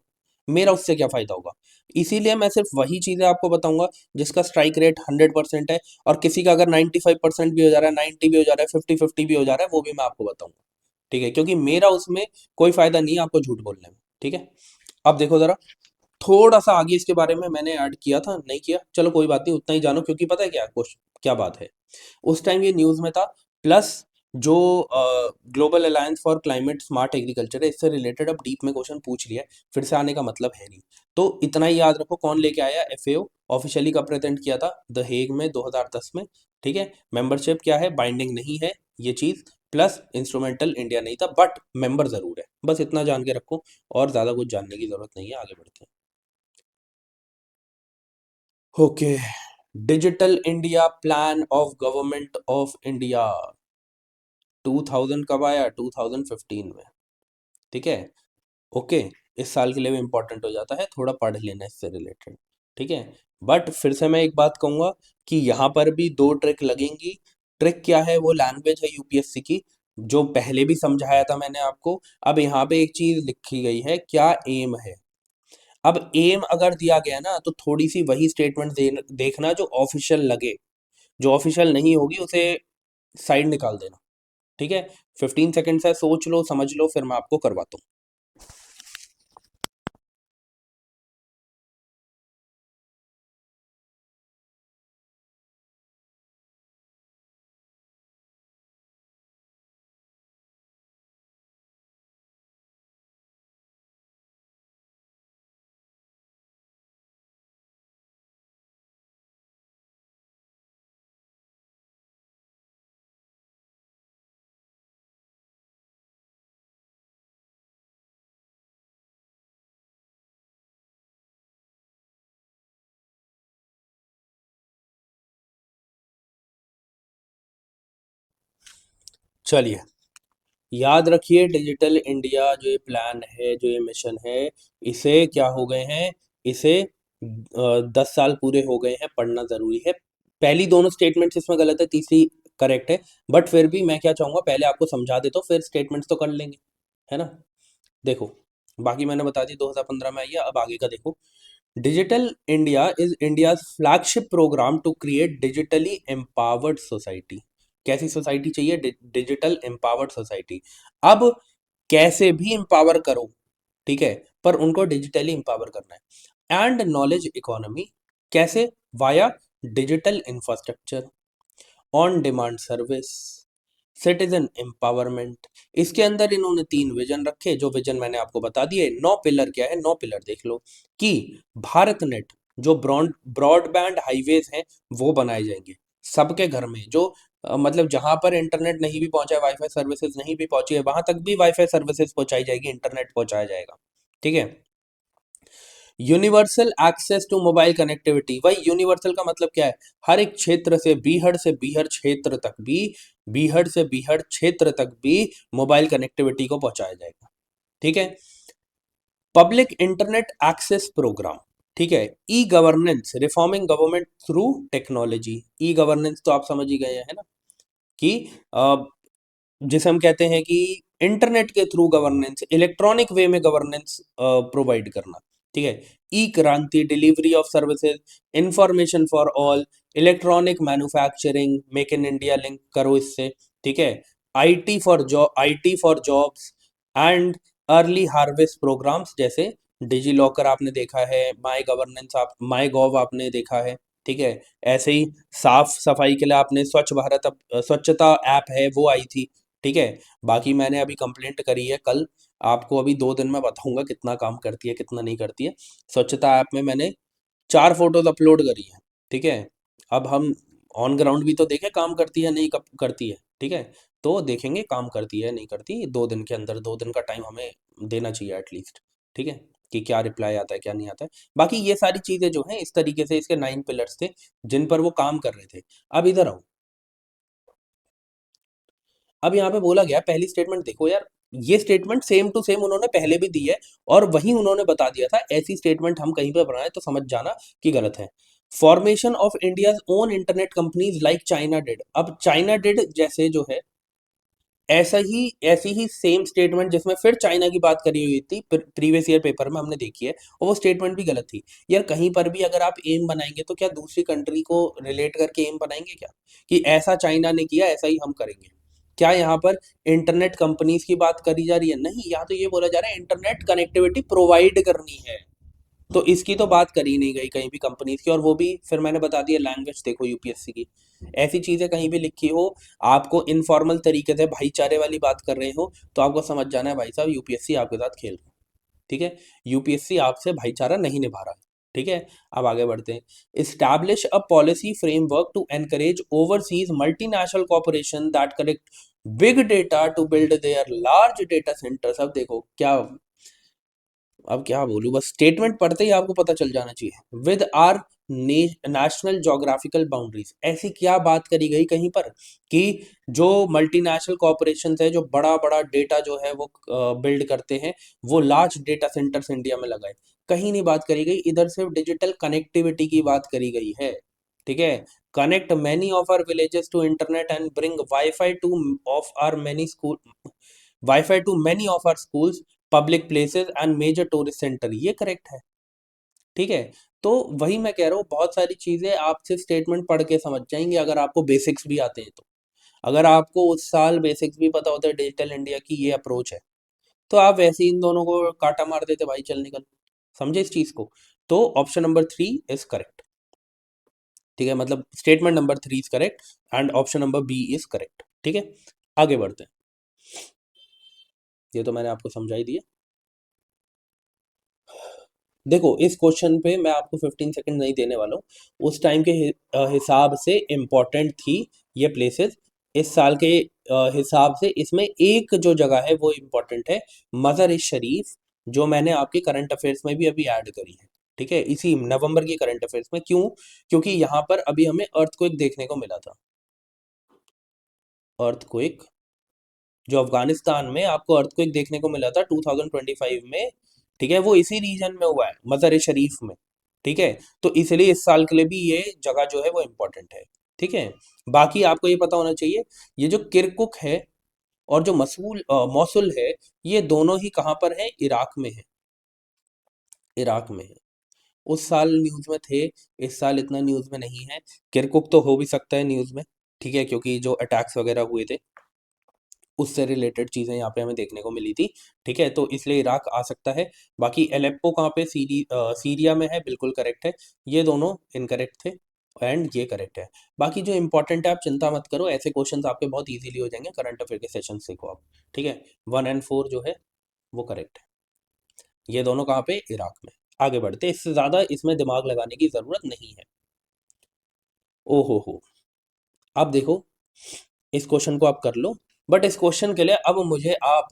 मेरा उससे क्या फायदा होगा। इसीलिए मैं सिर्फ वही चीजें आपको बताऊंगा जिसका स्ट्राइक रेट 100% है, और किसी का अगर 95% भी हो जा रहा है, 90 भी हो जा रहा है, 50-50 भी हो जा रहा है, वो भी मैं आपको बताऊंगा। ठीक है, क्योंकि मेरा उसमें कोई फायदा नहीं है आपको झूठ बोलने में। ठीक है, अब देखो जरा, थोड़ा सा आगे इसके बारे में मैंने ऐड किया था, नहीं किया, चलो कोई बात नहीं, उतना ही जानो, क्योंकि पता है क्या क्या बात है, उस टाइम ये न्यूज में था। प्लस जो global alliance for climate smart agriculture है, इससे रिलेटेड अब डीप में क्वेश्चन पूछ लिया है, फिर से आने का मतलब है नहीं। तो इतना ही याद रखो, कौन लेके आया, एफएओ ऑफिशियली कब प्रेजेंट किया था, द हेग में 2010 में। ठीक है, मेंबरशिप क्या है, बाइंडिंग नहीं है ये चीज, प्लस इंस्ट्रूमेंटल इंडिया नहीं था, बट मेंबर जरूर है, बस इतना जान के रखो, और ज्यादा कुछ जानने की जरूरत नहीं है, आगे बढ़ते हैं। Okay, digital India plan of government of India 2000 कब आया, 2015 में। ठीक है, ओके, इस साल के लिए भी इंपॉर्टेंट हो जाता है, थोड़ा पढ़ लेना इससे रिलेटेड। ठीक है, बट फिर से मैं एक बात कहूंगा कि यहाँ पर भी दो ट्रिक लगेंगी। ट्रिक क्या है, वो लैंग्वेज है यूपीएससी की, जो पहले भी समझाया था मैंने आपको। अब यहाँ पे एक चीज लिखी गई है, क्या एम है। अब एम अगर दिया गया ना, तो थोड़ी सी वही स्टेटमेंट देखना जो ऑफिशियल लगे, जो ऑफिशियल नहीं होगी उसे साइड निकाल देना। ठीक है, 15 सेकंड है, सोच लो समझ लो, फिर मैं आपको करवाता हूँ। चलिए, याद रखिए, डिजिटल इंडिया जो ये प्लान है, जो ये मिशन है, इसे क्या हो गए हैं, इसे 10 साल पूरे हो गए हैं, पढ़ना जरूरी है। पहली दोनों स्टेटमेंट्स इसमें गलत है, तीसरी करेक्ट है, बट फिर भी मैं क्या चाहूंगा, पहले आपको समझा देता हूँ, फिर स्टेटमेंट्स तो कर लेंगे, है ना। देखो, बाकी मैंने बता दी 2015 में आई है, अब आगे का देखो। Digital India is India flagship program to create digitally empowered society. कैसी सोसाइटी चाहिए, डिजिटल एम्पावर्ड सोसाइटी। अब कैसे भी एम्पावर करो, ठीक है, पर उनको डिजिटली एम्पावर करना है। एंड नॉलेज इकोनॉमी, कैसे, via digital infrastructure, on demand service, citizen empowerment. इसके अंदर इन्होंने 3 विजन रखे, जो विजन मैंने आपको बता दिए। 9 पिलर क्या है, 9 पिलर देख लो, कि भारत नेट, जो ब्रॉडबैंड हाईवेज हैं, वो बनाए जाएंगे सबके घर में, जो मतलब जहां पर इंटरनेट नहीं भी पहुंचा है, वाईफाई सर्विसेज नहीं भी पहुंची है, वहां तक भी वाईफाई सर्विसेज पहुंचाई जाएगी, इंटरनेट पहुंचाया जाएगा। ठीक है, universal access to mobile connectivity, वही यूनिवर्सल का मतलब क्या है, हर एक क्षेत्र से बीहड़ क्षेत्र तक भी, बीहड़ से बीहड़ क्षेत्र तक भी मोबाइल कनेक्टिविटी को पहुंचाया जाएगा। ठीक है, पब्लिक इंटरनेट एक्सेस प्रोग्राम। ठीक है, e governance, reforming government through technology. E governance तो आप समझ ही गए हैं ना, कि जिसे हम कहते हैं कि इंटरनेट के थ्रू गवर्नेंस, इलेक्ट्रॉनिक वे में गवर्नेंस प्रोवाइड करना। ठीक है, e kranti, delivery of services, information for all, electronic manufacturing, make in India link करो इससे। ठीक है, IT for jobs and early harvest programs, जैसे डिजी लॉकर आपने देखा है, माई गवर्नेंस, आप माई गॉव आपने देखा है। ठीक है, ऐसे ही साफ सफाई के लिए आपने स्वच्छ भारत स्वच्छता ऐप है, वो आई थी। ठीक है, बाकी मैंने अभी कंप्लेंट करी है कल, आपको अभी 2 दिन में बताऊंगा कितना काम करती है कितना नहीं करती है। स्वच्छता ऐप में मैंने 4 फोटोज अपलोड करी है। ठीक है, अब हम ऑन ग्राउंड भी तो देखें, काम करती है नहीं कब करती है। ठीक है, तो देखेंगे काम करती है नहीं करती, 2 दिन के अंदर, 2 दिन का टाइम हमें देना चाहिए एटलीस्ट। ठीक है, कि क्या रिप्लाई आता है क्या नहीं आता है। बाकी ये सारी चीजें जो हैं, इस तरीके से इसके 9 पिलर्स थे, जिन पर वो काम कर रहे थे। अब इधर आओ, अब यहाँ पे बोला गया, पहली स्टेटमेंट देखो यार, ये स्टेटमेंट सेम टू सेम उन्होंने पहले भी दी है, और वही उन्होंने बता दिया था, ऐसी स्टेटमेंट हम कहीं पे बनाए तो समझ जाना कि गलत है। Formation of India's own internet companies like China did. अब चाइना डिड जैसे जो है, ऐसी ही सेम स्टेटमेंट जिसमें फिर चाइना की बात करी हुई थी, प्रीवियस ईयर पेपर में हमने देखी है, और वो स्टेटमेंट भी गलत थी। यार कहीं पर भी अगर आप एम बनाएंगे, तो क्या दूसरी कंट्री को रिलेट करके एम बनाएंगे क्या, कि ऐसा चाइना ने किया ऐसा ही हम करेंगे। क्या यहाँ पर इंटरनेट कंपनीज की बात करी जा रही है, नहीं, यहाँ तो ये बोला जा रहा है इंटरनेट कनेक्टिविटी प्रोवाइड करनी है। तो इसकी तो बात करी नहीं गई कहीं भी कंपनीज की, और वो भी फिर मैंने बता दिया लैंग्वेज देखो यूपीएससी की, ऐसी चीजें कहीं भी लिखी हो, आपको इनफॉर्मल तरीके से भाईचारे वाली बात कर रहे हो, तो आपको समझ जाना है भाई साहब यूपीएससी आपके साथ खेल रहा है। ठीक है, यूपीएससी आपसे भाईचारा नहीं निभा रहा है। ठीक है, अब आगे बढ़ते हैं। Establish a policy framework to encourage overseas multinational corporation that collect big data to build their large data centers. अब देखो क्या, अब क्या बोलूं, बस स्टेटमेंट पढ़ते ही आपको पता चल जाना चाहिए। With our national geographical boundaries, ऐसी क्या बात करी गई कहीं पर कि जो मल्टीनेशनल कॉरपोरेशन है, जो बड़ा बड़ा डेटा जो है वो बिल्ड करते हैं, वो लार्ज डेटा सेंटर्स इंडिया में लगाए, कहीं नहीं बात करी गई। इधर सिर्फ डिजिटल कनेक्टिविटी की बात करी गई है। ठीक है, connect many of our villages to internet and bring wifi to of our many school, wifi to many of our schools, public places and major tourist center, ये करेक्ट है। ठीक है, तो वही मैं कह रहा हूँ, बहुत सारी चीजें आप सिर्फ स्टेटमेंट पढ़ के समझ जाएंगे अगर आपको बेसिक्स भी आते हैं तो। अगर आपको उस साल बेसिक्स भी पता होता है डिजिटल इंडिया की ये अप्रोच है, तो आप वैसे ही इन दोनों को काटा मार देते, भाई चल निकल। समझे इस चीज को? तो ऑप्शन नंबर 3 इज करेक्ट। ठीक है, मतलब statement number 3 is correct and option number B is correct. ठीक है, आगे बढ़ते हैं। ये तो मैंने आपको समझा ही दिया। देखो इस क्वेश्चन पे मैं आपको 15 सेकंड नहीं देने वाला हूँ, उस टाइम के हिसाब से इम्पोर्टेंट थी ये प्लेसेस। इस साल के हिसाब से इसमें एक जो जगह है वो इम्पोर्टेंट है, मज़र इज शरीफ, जो मैंने आपके करंट अफेयर्स में भी अभी ऐड करी है। ठीक है, इसी नवंबर की करंट अफेयर्स में। क्यों? क्योंकि यहाँ पर अभी हमें अर्थक्वेक देखने को मिला था। अर्थक्वेक, जो अफगानिस्तान में आपको अर्थक्वेक देखने को मिला था 2025 में। ठीक है, वो इसी रीजन में हुआ है, मज़र शरीफ में। ठीक है, तो इसलिए इस साल के लिए भी ये जगह जो है वो इम्पोर्टेंट है। ठीक है, बाकी आपको ये पता होना चाहिए, ये जो किरकुक है और जो मौसुल है, ये दोनों ही कहाँ पर है? इराक में है। इराक में है। उस साल न्यूज़ में थे, इस साल इतना न्यूज़ में नहीं है। किरकुक तो हो भी सकता है न्यूज़ में। ठीक है, क्योंकि जो अटैक्स वगैरह हुए थे उससे रिलेटेड चीज़ें यहाँ पे हमें देखने को मिली थी। ठीक है, तो इसलिए इराक आ सकता है। बाकी एलेप्पो कहाँ पे? सीरिया में है, बिल्कुल करेक्ट है। ये दोनों इनकरेक्ट थे एंड ये करेक्ट है। बाकी जो इंपॉर्टेंट है आप चिंता मत करो, ऐसे क्वेश्चंस आपके बहुत इजीली हो जाएंगे, करंट अफेयर के सेशन सीखो आप। ठीक है, 1 और 4 जो है वो करेक्ट है। ये दोनों कहाँ पे? इराक में। आगे बढ़ते, इससे ज़्यादा इसमें दिमाग लगाने की ज़रूरत नहीं है। ओ हो, अब देखो, इस क्वेश्चन को आप कर लो, बट इस क्वेश्चन के लिए अब मुझे आप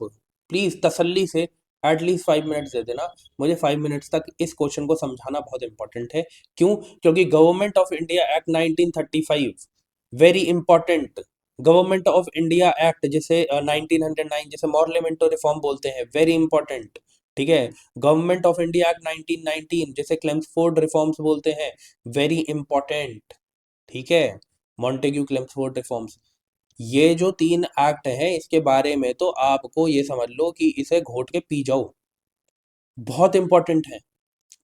प्लीज तसल्ली से एटलीस्ट 5 मिनट्स दे देना। मुझे 5 मिनट्स तक इस क्वेश्चन को समझाना बहुत इंपॉर्टेंट है। क्यों? क्योंकि government of India act 1935 very important. Government of India act जिसे 1909 जिसे मॉर्लेमेंटो रिफॉर्म बोलते हैं, वेरी इंपॉर्टेंट। ठीक है, गवर्नमेंट ऑफ इंडिया एक्ट 1919 जिसे क्लेम्सफोर्ड रिफॉर्म्स बोलते हैं, वेरी इंपॉर्टेंट। ठीक है, मॉन्टेग्यू क्लेम्सफोर्ड रिफॉर्म्स, ये जो 3 एक्ट हैं इसके बारे में तो आपको ये समझ लो कि इसे घोट के पी जाओ, बहुत इंपॉर्टेंट है।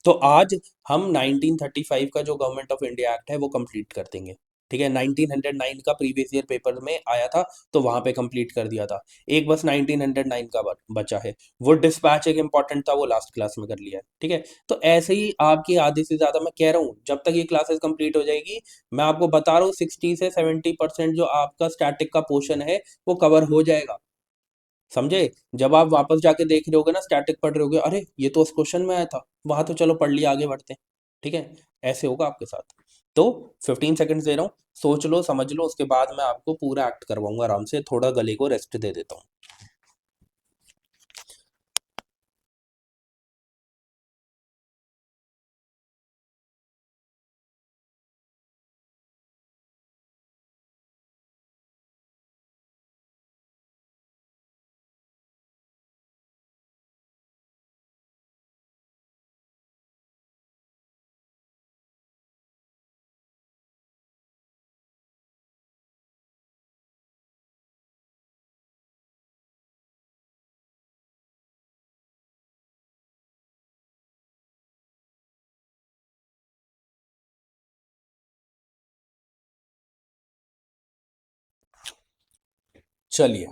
तो आज हम 1935 का जो गवर्नमेंट ऑफ इंडिया एक्ट है वो कंप्लीट कर देंगे। ठीक है, 1909 का प्रीवियस ईयर पेपर में आया था, तो वहां पे कंप्लीट कर दिया था। एक बस 1909 का बचा है, वो डिस्पैच एक इंपॉर्टेंट था, वो लास्ट क्लास में कर लिया है। ठीक है, तो ऐसे ही आपकी आधे से ज्यादा मैं कह रहा हूँ, जब तक ये क्लासेस कंप्लीट हो जाएगी, मैं आपको बता रहा हूँ 60 से 70% जो आपका स्टैटिक का पोर्शन है वो कवर हो जाएगा। समझे? जब आप वापस जाके देख रहे होगे ना, स्टैटिक पढ़ रहे होगे, अरे ये तो उस क्वेश्चन में आया था, वहां तो चलो पढ़ लिया, आगे बढ़ते हैं। ठीक है, ऐसे होगा आपके साथ। तो 15 सेकंड्स दे रहा हूँ, सोच लो समझ लो, उसके बाद मैं आपको पूरा एक्ट करवाऊंगा आराम से, थोड़ा गले को रेस्ट दे देता हूँ। चलिए,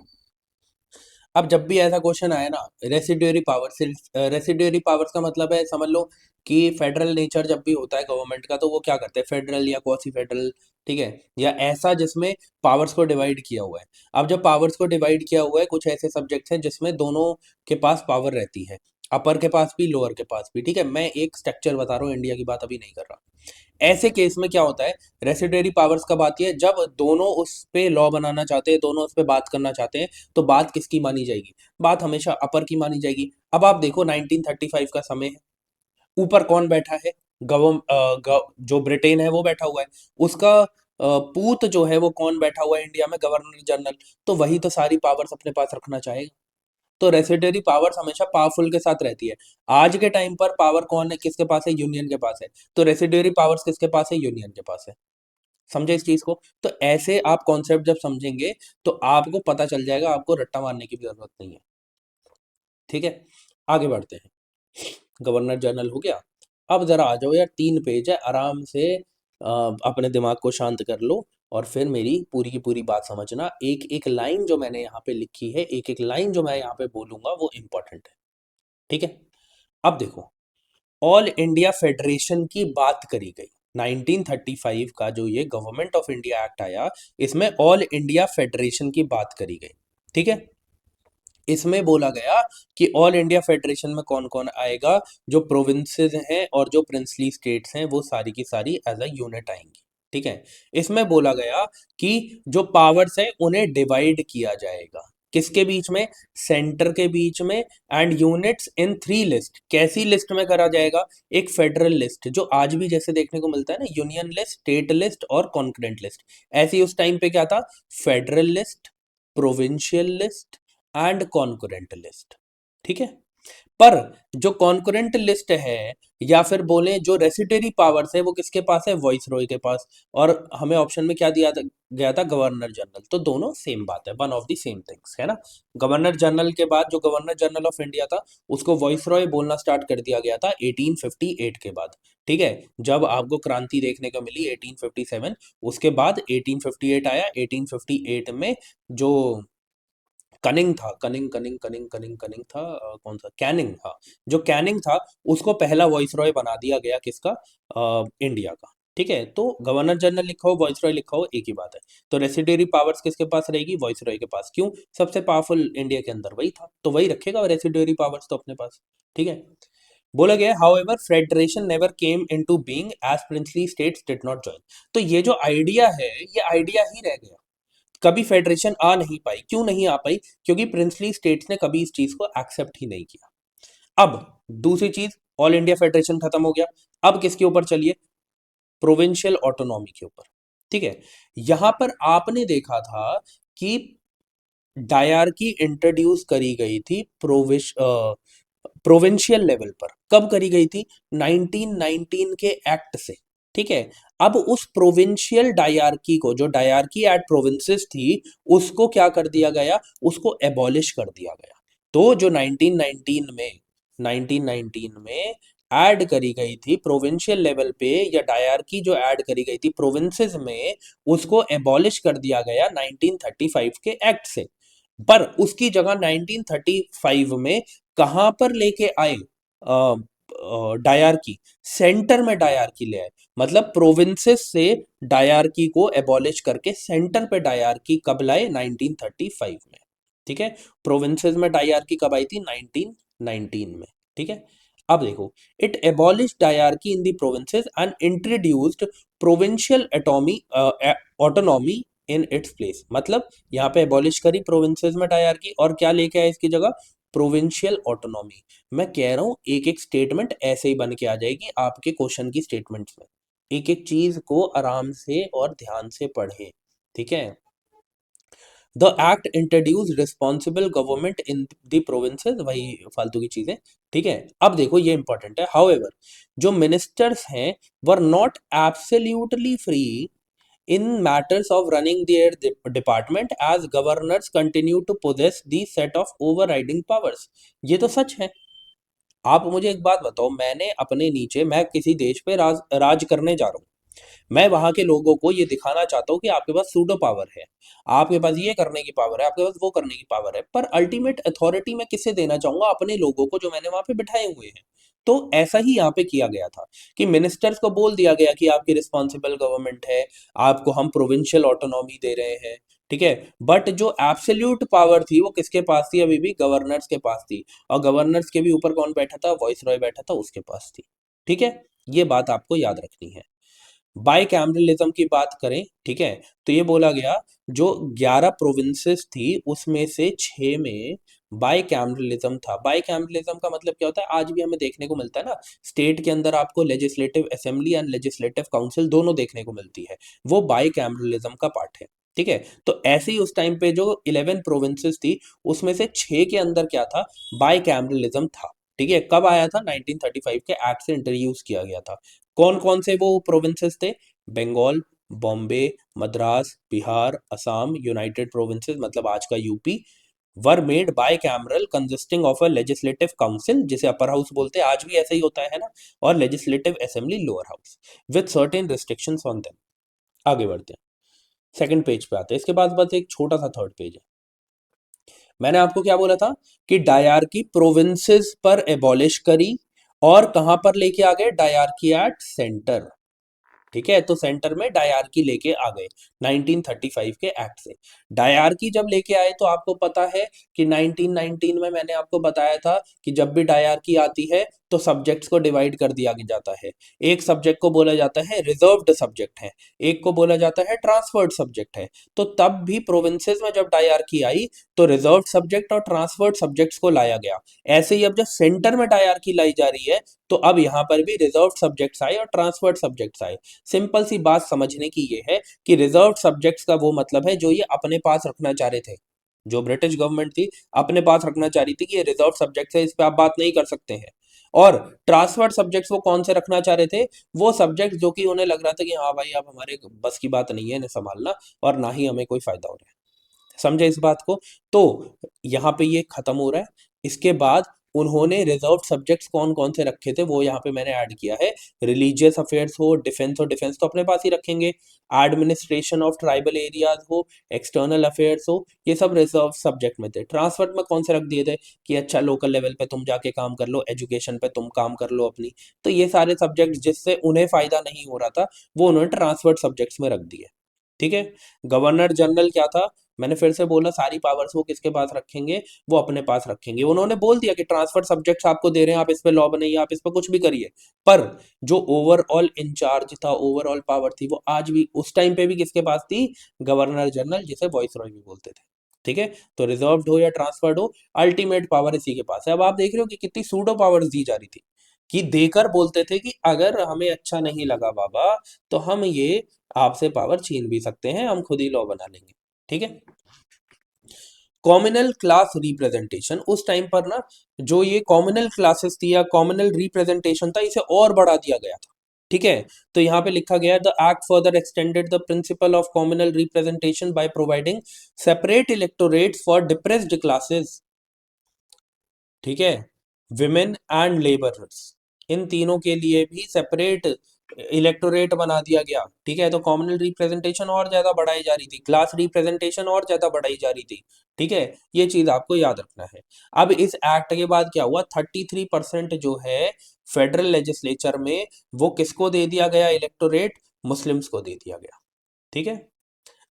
अब जब भी ऐसा क्वेश्चन आए ना, रेसिड्यूरी पावर से, रेसिड्यूरी पावर्स का मतलब है, समझ लो कि फेडरल नेचर जब भी होता है गवर्नमेंट का, तो वो क्या करते हैं, फेडरल या क्वासी फेडरल, ठीक है, या ऐसा जिसमें पावर्स को डिवाइड किया हुआ है। अब जब पावर्स को डिवाइड किया हुआ है, कुछ ऐसे सब्जेक्ट्स हैं जिसमें दोनों के पास पावर रहती है, अपर के पास भी, लोअर के पास भी, ठीक है, मैं एक स्ट्रक्चर बता रहा हूँ, इंडिया की बात अभी नहीं कर रहा। ऐसे केस में क्या होता है, रेसिडरी पावर्स कब आती है, जब दोनों उस पे लॉ बनाना चाहते हैं, दोनों उस पे बात करना चाहते हैं, तो बात किसकी मानी जाएगी, बात हमेशा अपर की मानी जाएगी। अब आप देखो 1935 का समय है, ऊपर कौन बैठा है, जो ब्रिटेन है वो बैठा हुआ है, उसका पूत जो है वो कौन बैठा हुआ है इंडिया में, गवर्नर जनरल, तो वही तो सारी पावर्स अपने पास रखना चाहेगा। तो रेसिडरी पावर्स हमेशा पावरफुल के साथ रहती है। आज के टाइम पर पावर कौन है, किसके पास है, यूनियन के पास है, तो रेसिडरी पावर्स किसके पास है, यूनियन के पास है। समझे इस चीज को? तो ऐसे आप कॉन्सेप्ट जब समझेंगे तो आपको पता चल जाएगा, आपको रट्टा मारने की भी जरूरत नहीं है। ठीक है, आगे बढ़ते हैं। गवर्नर जनरल हो गया। अब जरा आ जाओ यार, 3 पेज है, आराम से अपने दिमाग को शांत कर लो और फिर मेरी पूरी की पूरी बात समझना। एक एक लाइन जो मैंने यहाँ पे लिखी है, एक एक लाइन जो मैं यहाँ पे बोलूंगा वो इंपॉर्टेंट है। ठीक है, अब देखो, ऑल इंडिया फेडरेशन की बात करी गई। 1935 का जो ये गवर्नमेंट ऑफ इंडिया एक्ट आया, इसमें ऑल इंडिया फेडरेशन की बात करी गई। ठीक है, इसमें बोला गया कि ऑल इंडिया फेडरेशन में कौन कौन आएगा, जो प्रोविंसेस हैं और जो प्रिंसली स्टेट्स हैं वो सारी की सारी एज अ यूनिट आएंगी। ठीक है, इसमें बोला गया कि जो पावर्स है उन्हें डिवाइड किया जाएगा, किसके बीच में, सेंटर के बीच में, एंड यूनिट्स इन 3 लिस्ट। कैसी लिस्ट में करा जाएगा, एक फेडरल लिस्ट, जो आज भी जैसे देखने को मिलता है ना, यूनियन लिस्ट, स्टेट लिस्ट और कॉन्करेंट लिस्ट, ऐसी उस टाइम पे क्या था, federal list, provincial list and concurrent list. ठीक है, पर जो कॉन्करेंट लिस्ट है, या फिर बोले जो रेसिडरी पावर्स है, वो किसके पास है, वॉइस रॉय के पास। और हमें ऑप्शन में क्या दिया गया था, गवर्नर जनरल। तो दोनों सेम बात है, one of the same things है ना। गवर्नर जनरल के बाद जो गवर्नर जनरल ऑफ इंडिया था, उसको वॉइस रॉय बोलना स्टार्ट कर दिया गया था 1858 के बाद। ठीक है, जब आपको क्रांति देखने को मिली 1857, उसके बाद 1858 आया। 1858 में जो कनिंग था, cunning cunning cunning cunning cunning था, कौन सा, कैनिंग था, जो कैनिंग था, उसको पहला वॉइस रॉय बना दिया गया, किसका, इंडिया का। ठीक है, तो गवर्नर जनरल लिखा हो, वॉइस रॉय लिखा हो, एक ही बात है। तो रेसिडरी पावर्स किसके पास रहेगी, वॉइस रॉय के पास। क्यों, सबसे पावरफुल इंडिया के अंदर वही था, तो वही रखेगा रेसिडरी पावर्स तो अपने पास। ठीक है, बोला गया however federation never came into being as princely states did not join. तो ये जो आइडिया है, ये आइडिया ही रह गया, कभी फेडरेशन आ नहीं पाई। क्यों नहीं आ पाई, क्योंकि प्रिंसली स्टेट्स ने कभी इस चीज को एक्सेप्ट ही नहीं किया। अब दूसरी चीज, ऑल इंडिया फेडरेशन खत्म हो गया, अब किसके ऊपर चलिए, प्रोविंशियल ऑटोनॉमी के ऊपर। ठीक है, यहां पर आपने देखा था कि डायरकी इंट्रोड्यूस करी गई थी प्रोविंशियल लेवल पर। कब करी गई थी, 1919 के एक्ट से। ठीक है, अब उस प्रोविंशियल डायरकी को, जो डायरकी एट प्रोविंसेस थी, उसको क्या कर दिया गया, उसको एबॉलिश कर दिया गया। तो जो 1919 में ऐड करी गई थी प्रोविंशियल लेवल पे, या डायरकी जो ऐड करी गई थी प्रोविंसेस में, उसको एबॉलिश कर दिया गया 1935 के एक्ट से। पर उसकी जगह 1935 में कहां पर लेके आए, डायरकी, सेंटर में डायरकी ले आए। मतलब प्रोविंसेस से डायरकी को एबॉलिश करके सेंटर पे डायरकी कब लाए, 1935 में। ठीक है, प्रोविंसेस में डायरकी कब आई थी, 1919 में। ठीक है, अब देखो, it abolish dyarchy in the provinces and introduced provincial autonomy in its place. मतलब यहाँ पे एबॉलिश करी प्रोविंसेस में डायरकी, और क्या लेके आए इसकी जगह, प्रोविंशियल ऑटोनॉमी। मैं कह रहा हूं एक एक स्टेटमेंट ऐसे ही बन के आ जाएगी आपके क्वेश्चन की स्टेटमेंट्स में। एक एक चीज को आराम से और ध्यान से पढ़े। ठीक है, the act introduce responsible government in the provinces, वही फालतू की चीजें। ठीक है, अब देखो ये इंपॉर्टेंट है, हाउएवर जो मिनिस्टर्स हैं were not absolutely free in matters of running their department as governors continue to possess the set of overriding powers। ये तो सच है। आप मुझे एक बात बताओ, मैंने अपने नीचे, मैं किसी देश पे राज करने जा रहा हूँ, मैं वहां के लोगों को ये दिखाना चाहता हूँ कि आपके पास सूडो पावर है, आपके पास ये करने की पावर है, आपके पास वो करने की पावर है, पर अल्टीमेट अथॉरिटी मैं किसे देना चाहूंगा? अपने लोगों को जो मैंने वहां पे बिठाए हुए हैं। तो ऐसा ही यहाँ पे किया गया था कि मिनिस्टर्स को बोल दिया गया कि आपकी रिस्पॉन्सिबल गवर्नमेंट है, आपको हम प्रोविंशियल ऑटोनॉमी दे रहे हैं, ठीक है। बट जो एब्सोल्यूट पावर थी वो किसके पास थी? अभी भी गवर्नर्स के पास थी। और गवर्नर्स के भी ऊपर कौन बैठा था? वॉइस रॉय बैठा था, उसके पास थी। ठीक है, ये बात आपको याद रखनी है। बाइकैमरलिज्म की बात करें, ठीक है, तो ये बोला गया जो 11 प्रोविंसेस थी उसमें से 6 में बाइकैमरलिज्म था। बाइकैमरलिज्म का मतलब क्या होता है? आज भी हमें देखने को मिलता है ना, स्टेट के अंदर आपको legislative assembly and legislative council दोनों देखने को मिलती है, वो बाइकैमरलिज्म का पार्ट है। ठीक है, तो ऐसे ही उस टाइम पे जो 11 प्रोविंसेस थी उसमें से 6 के अंदर क्या था? बाइकैमरलिज्म था। ठीक है, कब आया था? 1935 के एक्ट से इंट्रोड्यूस किया गया था। कौन कौन से वो प्रोविंसेस थे? बंगाल, बॉम्बे, मद्रास, बिहार, असम, यूनाइटेड प्रोविंसेस मतलब आज का UP, were made by cameral consisting of a legislative council, जिसे अपर हाउस बोलते हैं, आज भी ऐसे ही होता है ना, और legislative assembly lower house, with certain restrictions on them. आगे बढ़ते हैं, सेकंड पेज पे आते हैं। इसके बाद बस एक छोटा सा थर्ड पेज है। मैंने आपको क्या बोला था कि डायरकी प्रोविंसेस पर एबॉलिश करी, और कहां पर लेके आ गए? Dyarchy at centre. ठीक है, तो सेंटर में डायरकी लेके आ गए 1935 के एक्ट से। डायरकी जब लेके आए तो आपको पता है कि 1919 में मैंने आपको बताया था कि जब भी डायरकी आती है तो सब्जेक्ट्स को डिवाइड कर दिया जाता है। एक सब्जेक्ट को बोला जाता है रिजर्व्ड सब्जेक्ट है, एक को बोला जाता है ट्रांसफर्ड सब्जेक्ट है। तो तब भी प्रोविंसेस में जब डायरकी आई तो रिजर्व्ड सब्जेक्ट और ट्रांसफर्ड सब्जेक्ट्स को लाया गया। ऐसे ही अब जब सेंटर में डायरकी लाई जा रही है तो अब यहाँ पर भी रिजर्व्ड सब्जेक्ट्स आए और ट्रांसफर्ड सब्जेक्ट्स आए। सिंपल सी बात समझने की ये है कि रिजर्व सब्जेक्ट्स का वो मतलब है जो ये अपने पास रखना चाह रहे थे, जो ब्रिटिश गवर्नमेंट थी अपने पास रखना चाह रही थी कि ये रिजर्व सब्जेक्ट्स है, इस पे आप बात नहीं कर सकते हैं। और ट्रांसफर्ड सब्जेक्ट्स वो कौन से रखना चाह रहे थे? वो सब्जेक्ट जो कि उन्हें लग रहा था कि हाँ भाई अब हमारे बस की बात नहीं है इन्हें संभालना, और ना ही हमें कोई फायदा हो रहा है। समझे इस बात को? तो यहाँ पे ये खत्म हो रहा है। इसके बाद उन्होंने रिजर्व सब्जेक्ट्स कौन कौन से रखे थे वो यहाँ पे मैंने ऐड किया है। रिलीजियस अफेयर्स हो डिफेंस तो अपने पास ही रखेंगे, एडमिनिस्ट्रेशन ऑफ ट्राइबल एरियाज हो, एक्सटर्नल अफेयर्स हो, ये सब रिजर्व सब्जेक्ट में थे। ट्रांसफर में कौन से रख दिए थे कि अच्छा लोकल लेवल पे तुम जाके काम कर लो, एजुकेशन पे तुम काम कर लो अपनी। तो ये सारे सब्जेक्ट जिससे उन्हें फायदा नहीं हो रहा था वो उन्होंने ट्रांसफर्ड सब्जेक्ट्स में रख दिए। ठीक है, गवर्नर जनरल क्या था? मैंने फिर से बोला सारी पावर्स वो किसके पास रखेंगे? वो अपने पास रखेंगे। उन्होंने बोल दिया कि ट्रांसफर सब्जेक्ट्स आपको दे रहे हैं, आप इस पे लॉ बनाइए, आप इस पे कुछ भी करिए। पर जो ओवरऑल इंचार्ज था, ओवरऑल पावर थी, वो आज भी उस टाइम पे भी किसके पास थी? गवर्नर जनरल, जिसे वॉइस रॉय भी बोलते थे। ठीक है, तो रिजर्व्ड हो या ट्रांसफर्ड हो, अल्टीमेट पावर इसी के पास है। अब आप देख रहे हो कि कितनी सूडो पावर्स दी जा रही थी, कि देकर बोलते थे कि अगर हमें अच्छा नहीं लगा बाबा तो हम ये आपसे पावर छीन भी सकते हैं, हम खुद ही लॉ बना लेंगे। ठीक है, कॉमनल क्लास रिप्रेजेंटेशन उस टाइम पर ना, जो ये कॉमनल क्लासेस थी या कॉमनल रिप्रेजेंटेशन था, इसे और बढ़ा दिया गया था। ठीक है, तो यहाँ पे लिखा गया the act further extended the principle of communal representation by providing separate electorates for depressed classes. ठीक है, विमेन एंड लेबरर्स, इन तीनों के लिए भी सेपरेट इलेक्टोरेट बना दिया गया। ठीक है, तो कॉमनल रिप्रेजेंटेशन और ज्यादा बढ़ाई जा रही थी, क्लास रिप्रेजेंटेशन और ज्यादा बढ़ाई जा रही थी। ठीक है, ये चीज आपको याद रखना है। अब इस एक्ट के बाद क्या हुआ? 33% जो है फेडरल लेजिस्लेचर में, वो किसको दे दिया गया इलेक्टोरेट? मुस्लिम्स को दे दिया गया। ठीक है,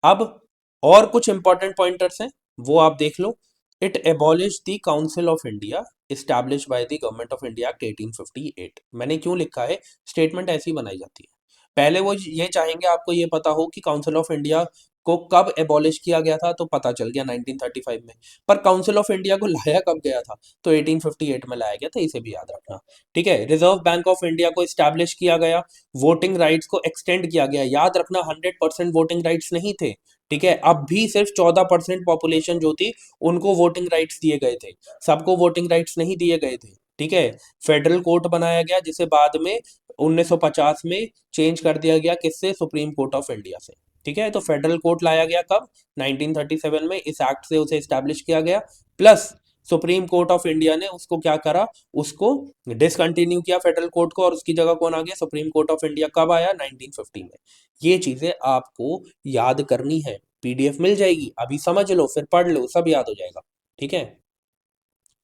अब और कुछ इंपॉर्टेंट पॉइंटर्स हैं, वो आप देख लो। It abolish the council of India establish by the government of India act 1858। मैंने क्यों लिखा है? स्टेटमेंट ऐसी बनाई जाती है। पहले वो ये चाहेंगे आपको ये पता हो कि काउंसिल ऑफ इंडिया को कब एबॉलिश किया गया था, तो पता चल गया 1935 में। पर काउंसिल ऑफ इंडिया को लाया कब गया था? तो 1858 में लाया गया था, इसे भी याद रखना। ठीक है, रिजर्व बैंक ऑफ इंडिया को एस्टैब्लिश किया गया, वोटिंग राइट्स को एक्सटेंड किया गया। याद रखना 100% वोटिंग राइट्स नहीं थे। ठीक है, अब भी सिर्फ 14% पॉपुलेशन जो थी उनको वोटिंग राइट्स दिए गए थे, सबको वोटिंग राइट्स नहीं दिए गए थे। ठीक है, फेडरल कोर्ट बनाया गया जिसे बाद में 1950 में चेंज कर दिया गया, किससे? सुप्रीम कोर्ट ऑफ इंडिया से। ठीक है, तो फेडरल कोर्ट लाया गया कब? 1937 में, इस एक्ट से उसे एस्टैब्लिश किया गया। Plus supreme court of India ने उसको क्या करा, उसको डिसकंटिन्यू किया फेडरल कोर्ट को, और उसकी जगह कौन आ गया, सुप्रीम कोर्ट ऑफ इंडिया। कब आया, 1950 में। ये चीजें आपको याद करनी है, पीडीएफ मिल जाएगी, अभी समझ लो फिर पढ़ लो, सब याद हो जाएगा। ठीक है,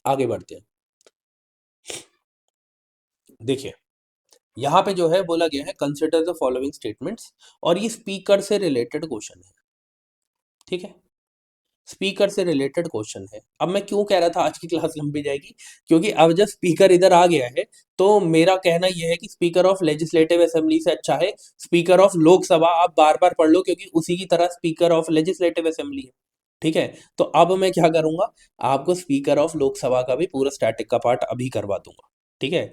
आगे बढ़ते हैं। देखिए यहाँ पे जो है बोला गया है, कंसिडर द फॉलोइंग स्टेटमेंट्स, और ये स्पीकर से रिलेटेड क्वेश्चन है। ठीक है, स्पीकर से रिलेटेड क्वेश्चन है। अब मैं क्यों कह रहा था आज की क्लास लंबी जाएगी, क्योंकि अब जब स्पीकर इधर आ गया है तो मेरा कहना यह है कि स्पीकर ऑफ लेजिस्लेटिव असेंबली से अच्छा है स्पीकर ऑफ लोकसभा। आप बार बार पढ़ लो, क्योंकि उसी की तरह स्पीकर ऑफ लेजिस्लेटिव असेंबली है। ठीक है, तो अब मैं क्या करूंगा, आपको स्पीकर ऑफ लोकसभा का भी पूरा स्टैटिक का पार्ट अभी करवा दूंगा। ठीक है,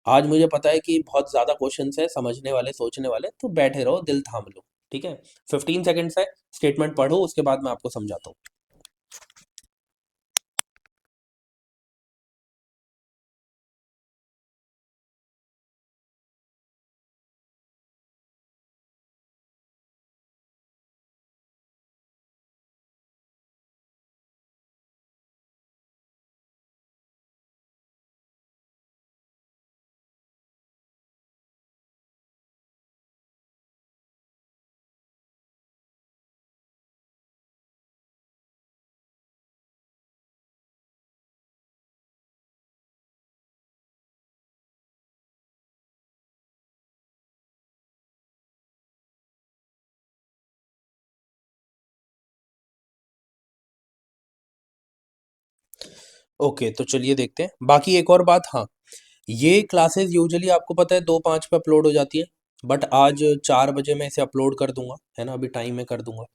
आज मुझे पता है कि बहुत ज्यादा क्वेश्चंस है, समझने वाले सोचने वाले, तो बैठे रहो, दिल थाम लो। ठीक है, 15 सेकंड्स है, स्टेटमेंट पढ़ो, उसके बाद मैं आपको समझाता हूँ। ओके, तो चलिए देखते हैं बाकी। एक और बात, हाँ, ये क्लासेस यूजुअली आपको पता है 2:05 पे अपलोड हो जाती है, बट आज 4 बजे मैं इसे अपलोड कर दूंगा, है ना, अभी टाइम में कर दूंगा,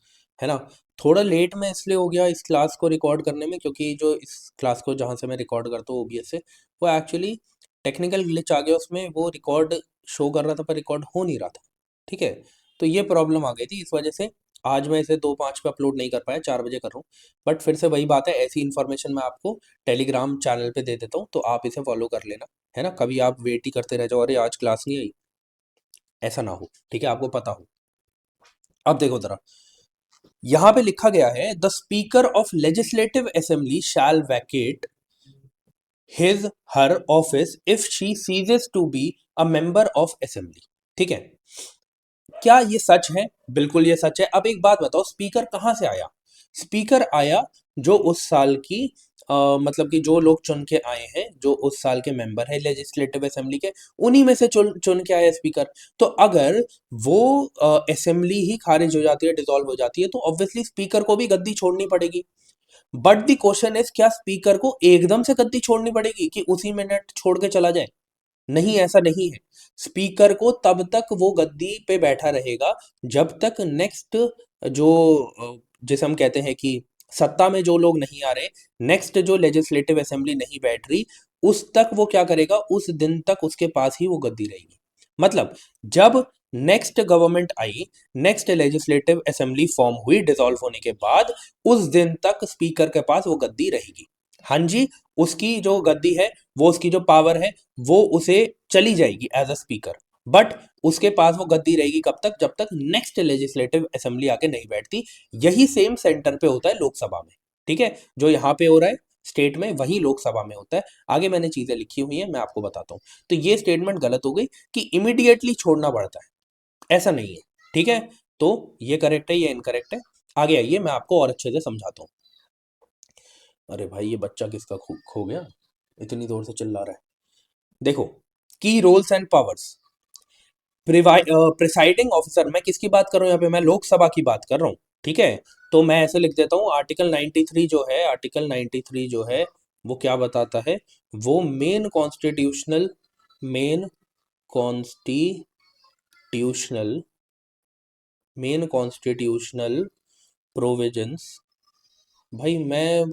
है ना। थोड़ा लेट में इसलिए हो गया इस क्लास को रिकॉर्ड करने में, क्योंकि जो इस क्लास को जहाँ से मैं रिकॉर्ड करता हूँ ओबीएस से, वो एक्चुअली टेक्निकल ग्लिच आ गया उसमें, वो रिकॉर्ड शो कर रहा था पर रिकॉर्ड हो नहीं रहा था। ठीक है, तो ये प्रॉब्लम आ गई थी, इस वजह से आज मैं इसे 2:05 पे अपलोड नहीं कर पाया, 4 बजे कर रहा हूँ। बट फिर से वही बात है, ऐसी इन्फॉर्मेशन मैं आपको टेलीग्राम चैनल पे दे देता हूँ, तो आप इसे फॉलो कर लेना, है ना। कभी आप वेट ही करते रह जाओ, अरे आज क्लास नहीं आई, ऐसा ना हो। ठीक है, आपको पता हो। अब देखो जरा, यहां पे लिखा गया है, the speaker of legislative assembly shall vacate his her office if she ceases to be a member of assembly. ठीक है, क्या ये सच है? बिल्कुल ये सच है। अब एक बात बताओ, स्पीकर कहां से आया? स्पीकर आया जो उस साल की मतलब कि जो लोग चुन के आए हैं, जो उस साल के मेंबर है लेजिस्लेटिव असेंबली के, उन्हीं में से चुन चुन के आया स्पीकर। तो अगर वो असेंबली ही खारिज हो जाती है, डिसॉल्व हो जाती है, तो ऑब्वियसली स्पीकर को भी गद्दी छोड़नी पड़ेगी। बट द क्वेश्चन इज, क्या स्पीकर को एकदम से गद्दी छोड़नी पड़ेगी कि उसी मिनट छोड़ के चला जाए? नहीं, ऐसा नहीं है। स्पीकर को तब तक वो गद्दी पे बैठा रहेगा जब तक नेक्स्ट जो जिसे हम कहते हैं कि सत्ता में जो लोग नहीं आ रहे, नेक्स्ट जो लेजिस्लेटिव असेंबली नहीं बैठ रही, उस तक वो क्या करेगा, उस दिन तक उसके पास ही वो गद्दी रहेगी। मतलब जब नेक्स्ट गवर्नमेंट आई, नेक्स्ट लेजिस्लेटिव असेंबली फॉर्म हुई डिसॉल्व होने के बाद, उस दिन तक स्पीकर के पास वो गद्दी रहेगी। हाँ जी, उसकी जो गद्दी है, वो उसकी जो पावर है, वो उसे चली जाएगी एज अ स्पीकर। बट उसके पास वो गद्दी रहेगी कब तक, जब तक नेक्स्ट लेजिस्लेटिव असेंबली आके नहीं बैठती। यही सेम सेंटर पे होता है लोकसभा में। ठीक है, जो यहाँ पे हो रहा है स्टेट में, वही लोकसभा में होता है। आगे मैंने चीजें लिखी हुई है, मैं आपको बताता हूँ। तो ये स्टेटमेंट गलत हो गई कि इमीडिएटली छोड़ना पड़ता है, ऐसा नहीं है। ठीक है, तो ये करेक्ट है, ये इनकरेक्ट है। आगे आइए, मैं आपको और अच्छे से समझाता हूँ। अरे भाई, ये बच्चा किसका खो गया, इतनी जोर से चिल्ला रहा है। देखो, की rules and powers. Presiding officer, मैं किसकी बात कर रहा हूँ यहाँ पे, मैं लोकसभा की बात कर रहा हूँ। ठीक है, तो मैं ऐसे लिख देता हूँ, आर्टिकल 93 जो है, आर्टिकल 93 जो है, वो क्या बताता है, वो मेन कॉन्स्टिट्यूशनल कॉन्स्टिट्यूशनल प्रोविजंस। भाई मैं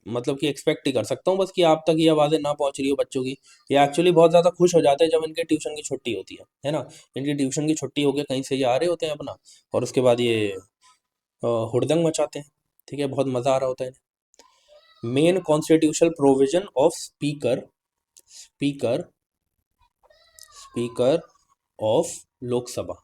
मतलब कि एक्सपेक्ट ही कर सकता हूँ बस कि आप तक ये आवाज़ें ना पहुंच रही हो बच्चों की। ये एक्चुअली बहुत ज़्यादा खुश हो जाते हैं जब इनके ट्यूशन की छुट्टी होती है ना। इनकी ट्यूशन की छुट्टी हो गई, कहीं से ये आ रहे होते हैं अपना, और उसके बाद ये हुड़दंग मचाते हैं। ठीक है, बहुत मज़ा आ रहा होता है इन्हें। Main constitutional provision of speaker speaker speaker of Lok Sabha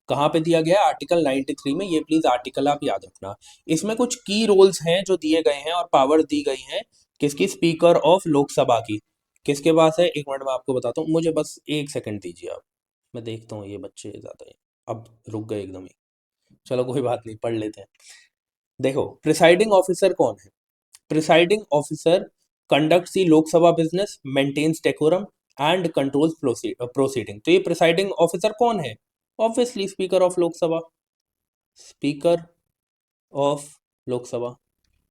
कहाँ पे दिया गया है, आर्टिकल 93 में। ये प्लीज आर्टिकल आप याद रखना। इसमें कुछ की रोल्स हैं जो दिए गए हैं और पावर दी गई हैं किसकी? स्पीकर ऑफ लोकसभा की। किसके पास है? एक मिनट में आपको बताता हूँ, मुझे बस एक सेकंड दीजिए आप। मैं देखता हूँ, ये बच्चे ज़्यादा है। अब रुक गए एकदम ही। चलो कोई बात नहीं, पढ़ लेते हैं। देखो, प्रिसाइडिंग ऑफिसर कौन है? Presiding officer conducts the Lok Sabha business, maintains decorum and controls proceeding. तो ये प्रिसाइडिंग ऑफिसर कौन है? Obviously speaker of Lok Sabha. Speaker of Lok Sabha,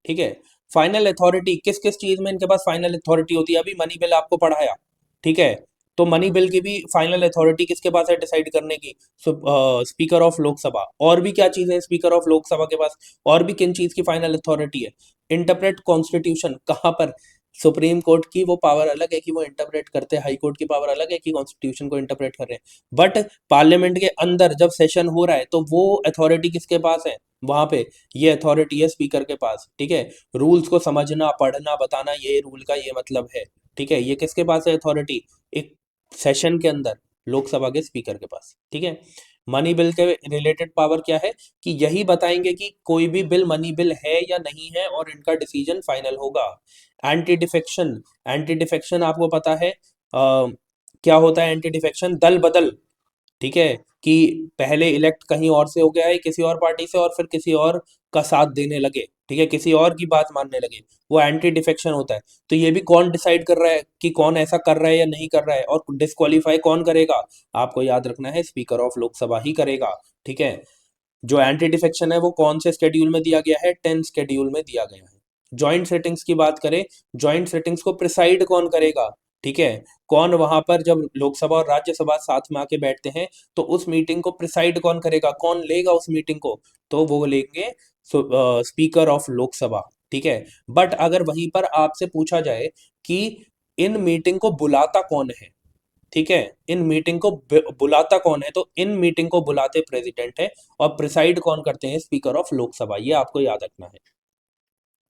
ठीक है। फाइनल अथॉरिटी किस किस चीज में इनके पास फाइनल अथॉरिटी होती है? अभी मनी बिल आपको पढ़ाया, ठीक है। तो मनी बिल की भी फाइनल अथॉरिटी किसके पास है डिसाइड करने की? Speaker of Lok Sabha. और भी क्या चीज है स्पीकर ऑफ लोकसभा के पास? और भी किन चीज की फाइनल अथॉरिटी है? Interpret constitution. कहाँ पर? सुप्रीम कोर्ट की वो पावर अलग है कि वो इंटरप्रेट करते हैं, हाई कोर्ट की पावर अलग है कि कॉन्स्टिट्यूशन को इंटरप्रेट कर रहे हैं। बट पार्लियामेंट के अंदर जब सेशन हो रहा है तो वो अथॉरिटी किसके पास है? वहां पे ये अथॉरिटी है स्पीकर के पास, ठीक है। रूल्स को समझना, पढ़ना, बताना, ये रूल का ये मतलब है, ठीक है। ये किसके पास है अथॉरिटी? एक सेशन के अंदर लोकसभा के स्पीकर के पास, ठीक है। मनी बिल के रिलेटेड पावर क्या है? कि यही बताएंगे कि कोई भी बिल मनी बिल है या नहीं है, और इनका डिसीजन फाइनल होगा। Anti defection. एंटी डिफेक्शन आपको पता है क्या होता है? एंटी डिफेक्शन दल बदल, ठीक है। कि पहले इलेक्ट कहीं और से हो गया है किसी और पार्टी से, और फिर किसी और का साथ देने लगे, ठीक है, किसी और की बात मानने लगे, वो एंटी डिफेक्शन होता है। तो ये भी कौन डिसाइड कर रहा है कि कौन ऐसा कर रहा है या नहीं कर रहा है, और डिस्क्वालीफाई कौन करेगा? आपको याद रखना है, स्पीकर ऑफ लोकसभा ही करेगा, ठीक है। जो एंटी डिफेक्शन है वो कौन से स्केड्यूल में दिया गया है? 10 स्केड्यूल में दिया गया है। जॉइंट सेटिंग्स की बात करें, जॉइंट सेटिंग्स को प्रिसाइड कौन करेगा? ठीक है। कौन वहां पर जब लोकसभा और राज्यसभा साथ में आके बैठते हैं तो उस मीटिंग को प्रिसाइड कौन करेगा? कौन लेगा उस मीटिंग को? तो वो लेंगे स्पीकर ऑफ लोकसभा, ठीक है। बट अगर वहीं पर आपसे पूछा जाए कि इन मीटिंग को बुलाता कौन है, ठीक है, इन मीटिंग को बुलाता कौन है, तो इन मीटिंग को बुलाते प्रेसिडेंट है, और प्रिसाइड कौन करते हैं? Speaker of Lok Sabha. ये आपको याद रखना है,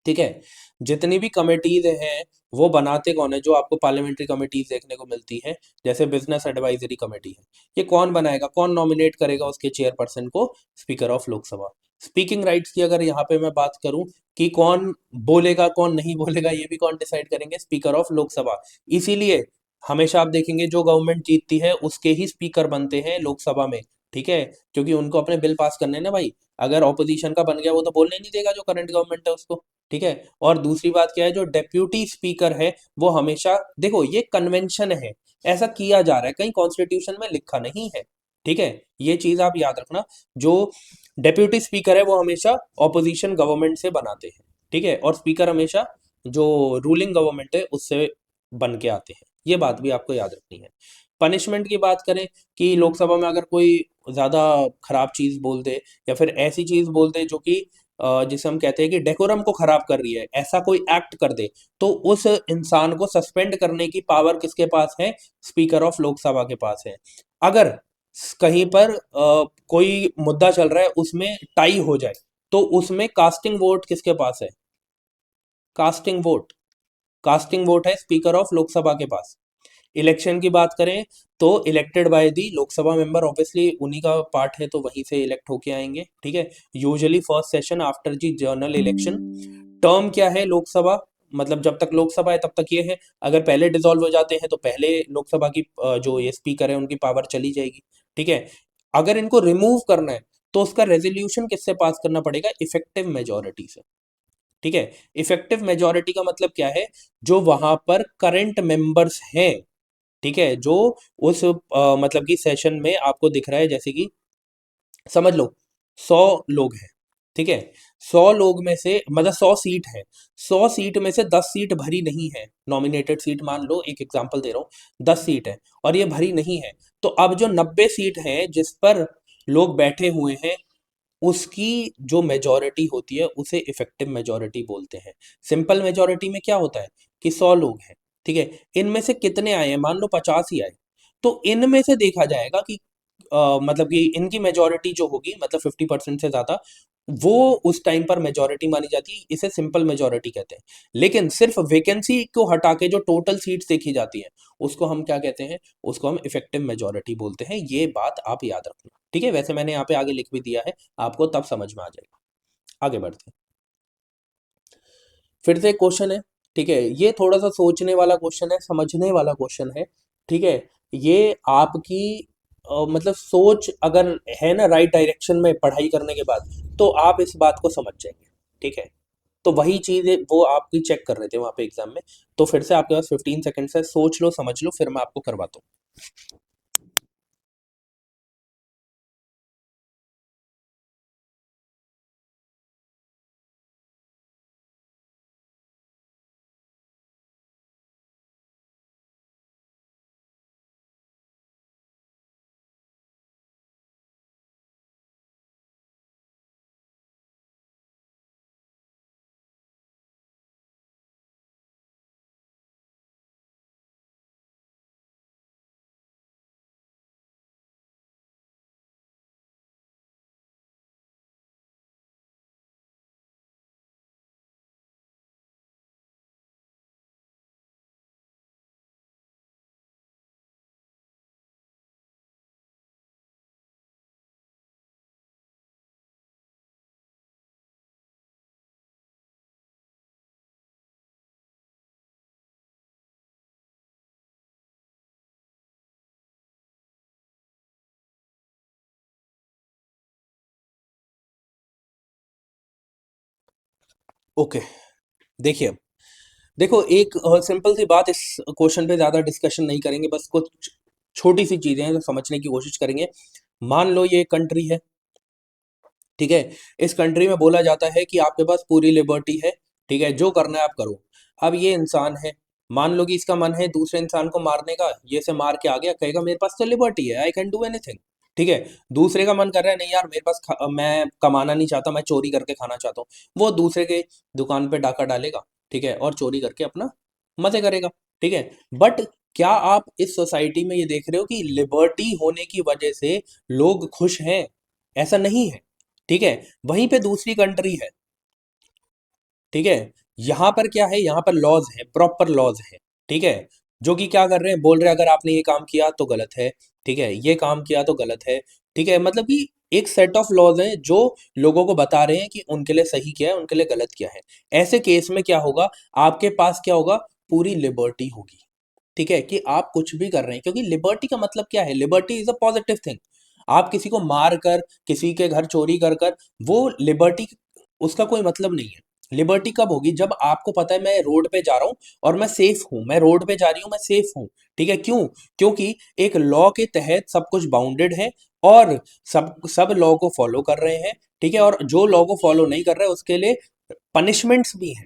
ठीक है। जितनी भी कमेटीज हैं वो बनाते कौन है? जो आपको पार्लियामेंट्री कमेटीज देखने को मिलती है, जैसे बिजनेस एडवाइजरी कमेटी है, ये कौन बनाएगा, कौन नॉमिनेट करेगा उसके चेयरपर्सन को? Speaker of Lok Sabha. Speaking rights की अगर यहाँ पे मैं बात करूं कि कौन बोलेगा कौन नहीं बोलेगा, ये भी कौन डिसाइड करेंगे? Speaker of Lok Sabha. इसीलिए हमेशा आप देखेंगे जो गवर्नमेंट जीतती है उसके ही स्पीकर बनते हैं लोकसभा में, ठीक है। क्योंकि उनको अपने बिल पास करने हैं ना भाई। अगर ऑपोजिशन का बन गया वो तो बोलने नहीं देगा, जो करंट गवर्नमेंट है उसको, ठीक है। और दूसरी बात क्या है, जो डेप्यूटी स्पीकर है वो हमेशा, देखो ये कन्वेंशन है, ऐसा किया जा रहा है, कहीं कॉन्स्टिट्यूशन में लिखा नहीं है, ठीक है। ये चीज आप याद रखना। जो डेप्यूटी स्पीकर है वो हमेशा ऑपोजिशन गवर्नमेंट से बनाते हैं, ठीक है। और स्पीकर हमेशा जो रूलिंग गवर्नमेंट है उससे बन के आते हैं। ये बात भी आपको याद रखनी है। पनिशमेंट की बात करें कि लोकसभा में अगर कोई ज्यादा खराब चीज बोल दे, या फिर ऐसी चीज बोल दे जो कि जिसे हम कहते हैं कि डेकोरम को खराब कर रही है, ऐसा कोई एक्ट कर दे, तो उस इंसान को सस्पेंड करने की पावर किसके पास है? स्पीकर ऑफ लोकसभा के पास है। अगर कहीं पर कोई मुद्दा चल रहा है उसमें टाई हो जाए, तो उसमें कास्टिंग वोट किसके पास है? Casting vote. कास्टिंग वोट है स्पीकर ऑफ लोकसभा के पास। इलेक्शन की बात करें तो elected by the Lok Sabha member, obviously उन्हीं का पार्ट है तो वहीं से इलेक्ट होके आएंगे, ठीक है। यूजुअली फर्स्ट सेशन आफ्टर जी जनरल इलेक्शन। टर्म क्या है लोकसभा? मतलब जब तक लोकसभा है तब तक ये है। अगर पहले डिसॉल्व हो जाते हैं तो पहले लोकसभा की जो ये स्पीकर है उनकी पावर चली जाएगी, ठीक है। अगर इनको रिमूव करना है तो उसका रेजोल्यूशन किससे पास करना पड़ेगा? इफेक्टिव मेजोरिटी से, ठीक है। इफेक्टिव मेजोरिटी का मतलब क्या है? जो वहां पर करंट मेंबर्स हैं, ठीक है, जो उस मतलब कि सेशन में आपको दिख रहा है, जैसे कि समझ लो 100 लोग हैं, ठीक है। 100 लोग में से, मतलब 100 सीट है, 100 सीट में से 10 सीट भरी नहीं है, नॉमिनेटेड सीट मान लो, एक एग्जांपल दे रहा हूँ, 10 सीट है और ये भरी नहीं है, तो अब जो 90 सीट है जिस पर लोग बैठे हुए हैं, उसकी जो मेजोरिटी होती है उसे इफेक्टिव मेजोरिटी बोलते हैं। सिंपल मेजोरिटी में क्या होता है कि 100 लोग हैं, ठीक है, इनमें से कितने आए हैं? मान लो 50 ही आए, तो इनमें से देखा जाएगा कि मतलब कि इनकी मेजोरिटी जो होगी, मतलब 50% से ज्यादा, वो उस टाइम पर मेजोरिटी मानी जाती है, इसे सिंपल मेजोरिटी कहते हैं। लेकिन सिर्फ वैकेंसी को हटा के जो टोटल सीट्स देखी जाती है उसको हम क्या कहते हैं? उसको हम इफेक्टिव मेजोरिटी बोलते हैं। ये बात आप याद रखना, ठीक है। वैसे मैंने यहाँ पे आगे लिख भी दिया है, आपको तब समझ में आ जाएगा। आगे बढ़ते हैं। फिर से एक क्वेश्चन है ठीक है, ये थोड़ा सा सोचने वाला क्वेश्चन है, समझने वाला क्वेश्चन है। ठीक है, ये आपकी मतलब सोच अगर है ना राइट डायरेक्शन में पढ़ाई करने के बाद, तो आप इस बात को समझ जाएंगे। ठीक है, तो वही चीज वो आपकी चेक कर रहे थे वहां पे एग्जाम में। तो फिर से आपके पास 15 सेकंड है, सोच लो समझ लो, फिर मैं आपको करवाता हूँ। ओके, देखिए, देखो एक सिंपल सी बात, इस क्वेश्चन पे ज्यादा डिस्कशन नहीं करेंगे, बस कुछ छोटी सी चीजें हैं जो समझने की कोशिश करेंगे। मान लो ये कंट्री है। ठीक है, इस कंट्री में बोला जाता है कि आपके पास पूरी लिबर्टी है। ठीक है, जो करना है आप करो। अब ये इंसान है, मान लो कि इसका मन है दूसरे इंसान को मारने का, ये से मार के आ गया, कहेगा मेरे पास तो लिबर्टी है, आई कैन डू एनीथिंग। ठीक है, दूसरे का मन कर रहा है नहीं यार मेरे पास मैं कमाना नहीं चाहता, मैं चोरी करके खाना चाहता हूँ, वो दूसरे के दुकान पे डाका डालेगा। ठीक है, और चोरी करके अपना मजे करेगा। ठीक है, बट क्या आप इस सोसाइटी में ये देख रहे हो कि लिबर्टी होने की वजह से लोग खुश हैं? ऐसा नहीं है। ठीक है, वहीं पे दूसरी कंट्री है। ठीक है, यहां पर क्या है, यहां पर लॉज है, प्रॉपर लॉज है। ठीक है, जो कि क्या कर रहे हैं, बोल रहे हैं अगर आपने ये काम किया तो गलत है। ठीक है, ये काम किया तो गलत है। ठीक है, मतलब कि एक सेट ऑफ लॉज हैं जो लोगों को बता रहे हैं कि उनके लिए सही क्या है, उनके लिए गलत क्या है। ऐसे केस में क्या होगा, आपके पास क्या होगा, पूरी लिबर्टी होगी। ठीक है, कि आप कुछ भी कर रहे हैं, क्योंकि लिबर्टी का मतलब क्या है, liberty is a positive thing. आप किसी को मार कर, किसी के घर चोरी कर कर, वो लिबर्टी, उसका कोई मतलब नहीं है। लिबर्टी कब होगी, जब आपको पता है मैं रोड पे जा रहा हूँ और मैं सेफ हूं, मैं रोड पे जा रही हूँ, मैं सेफ हूं। ठीक है, क्यों? क्योंकि एक लॉ के तहत सब कुछ बाउंडेड है, और सब सब लॉ को फॉलो कर रहे हैं। ठीक है, और जो लॉ को फॉलो नहीं कर रहे उसके लिए पनिशमेंट्स भी हैं।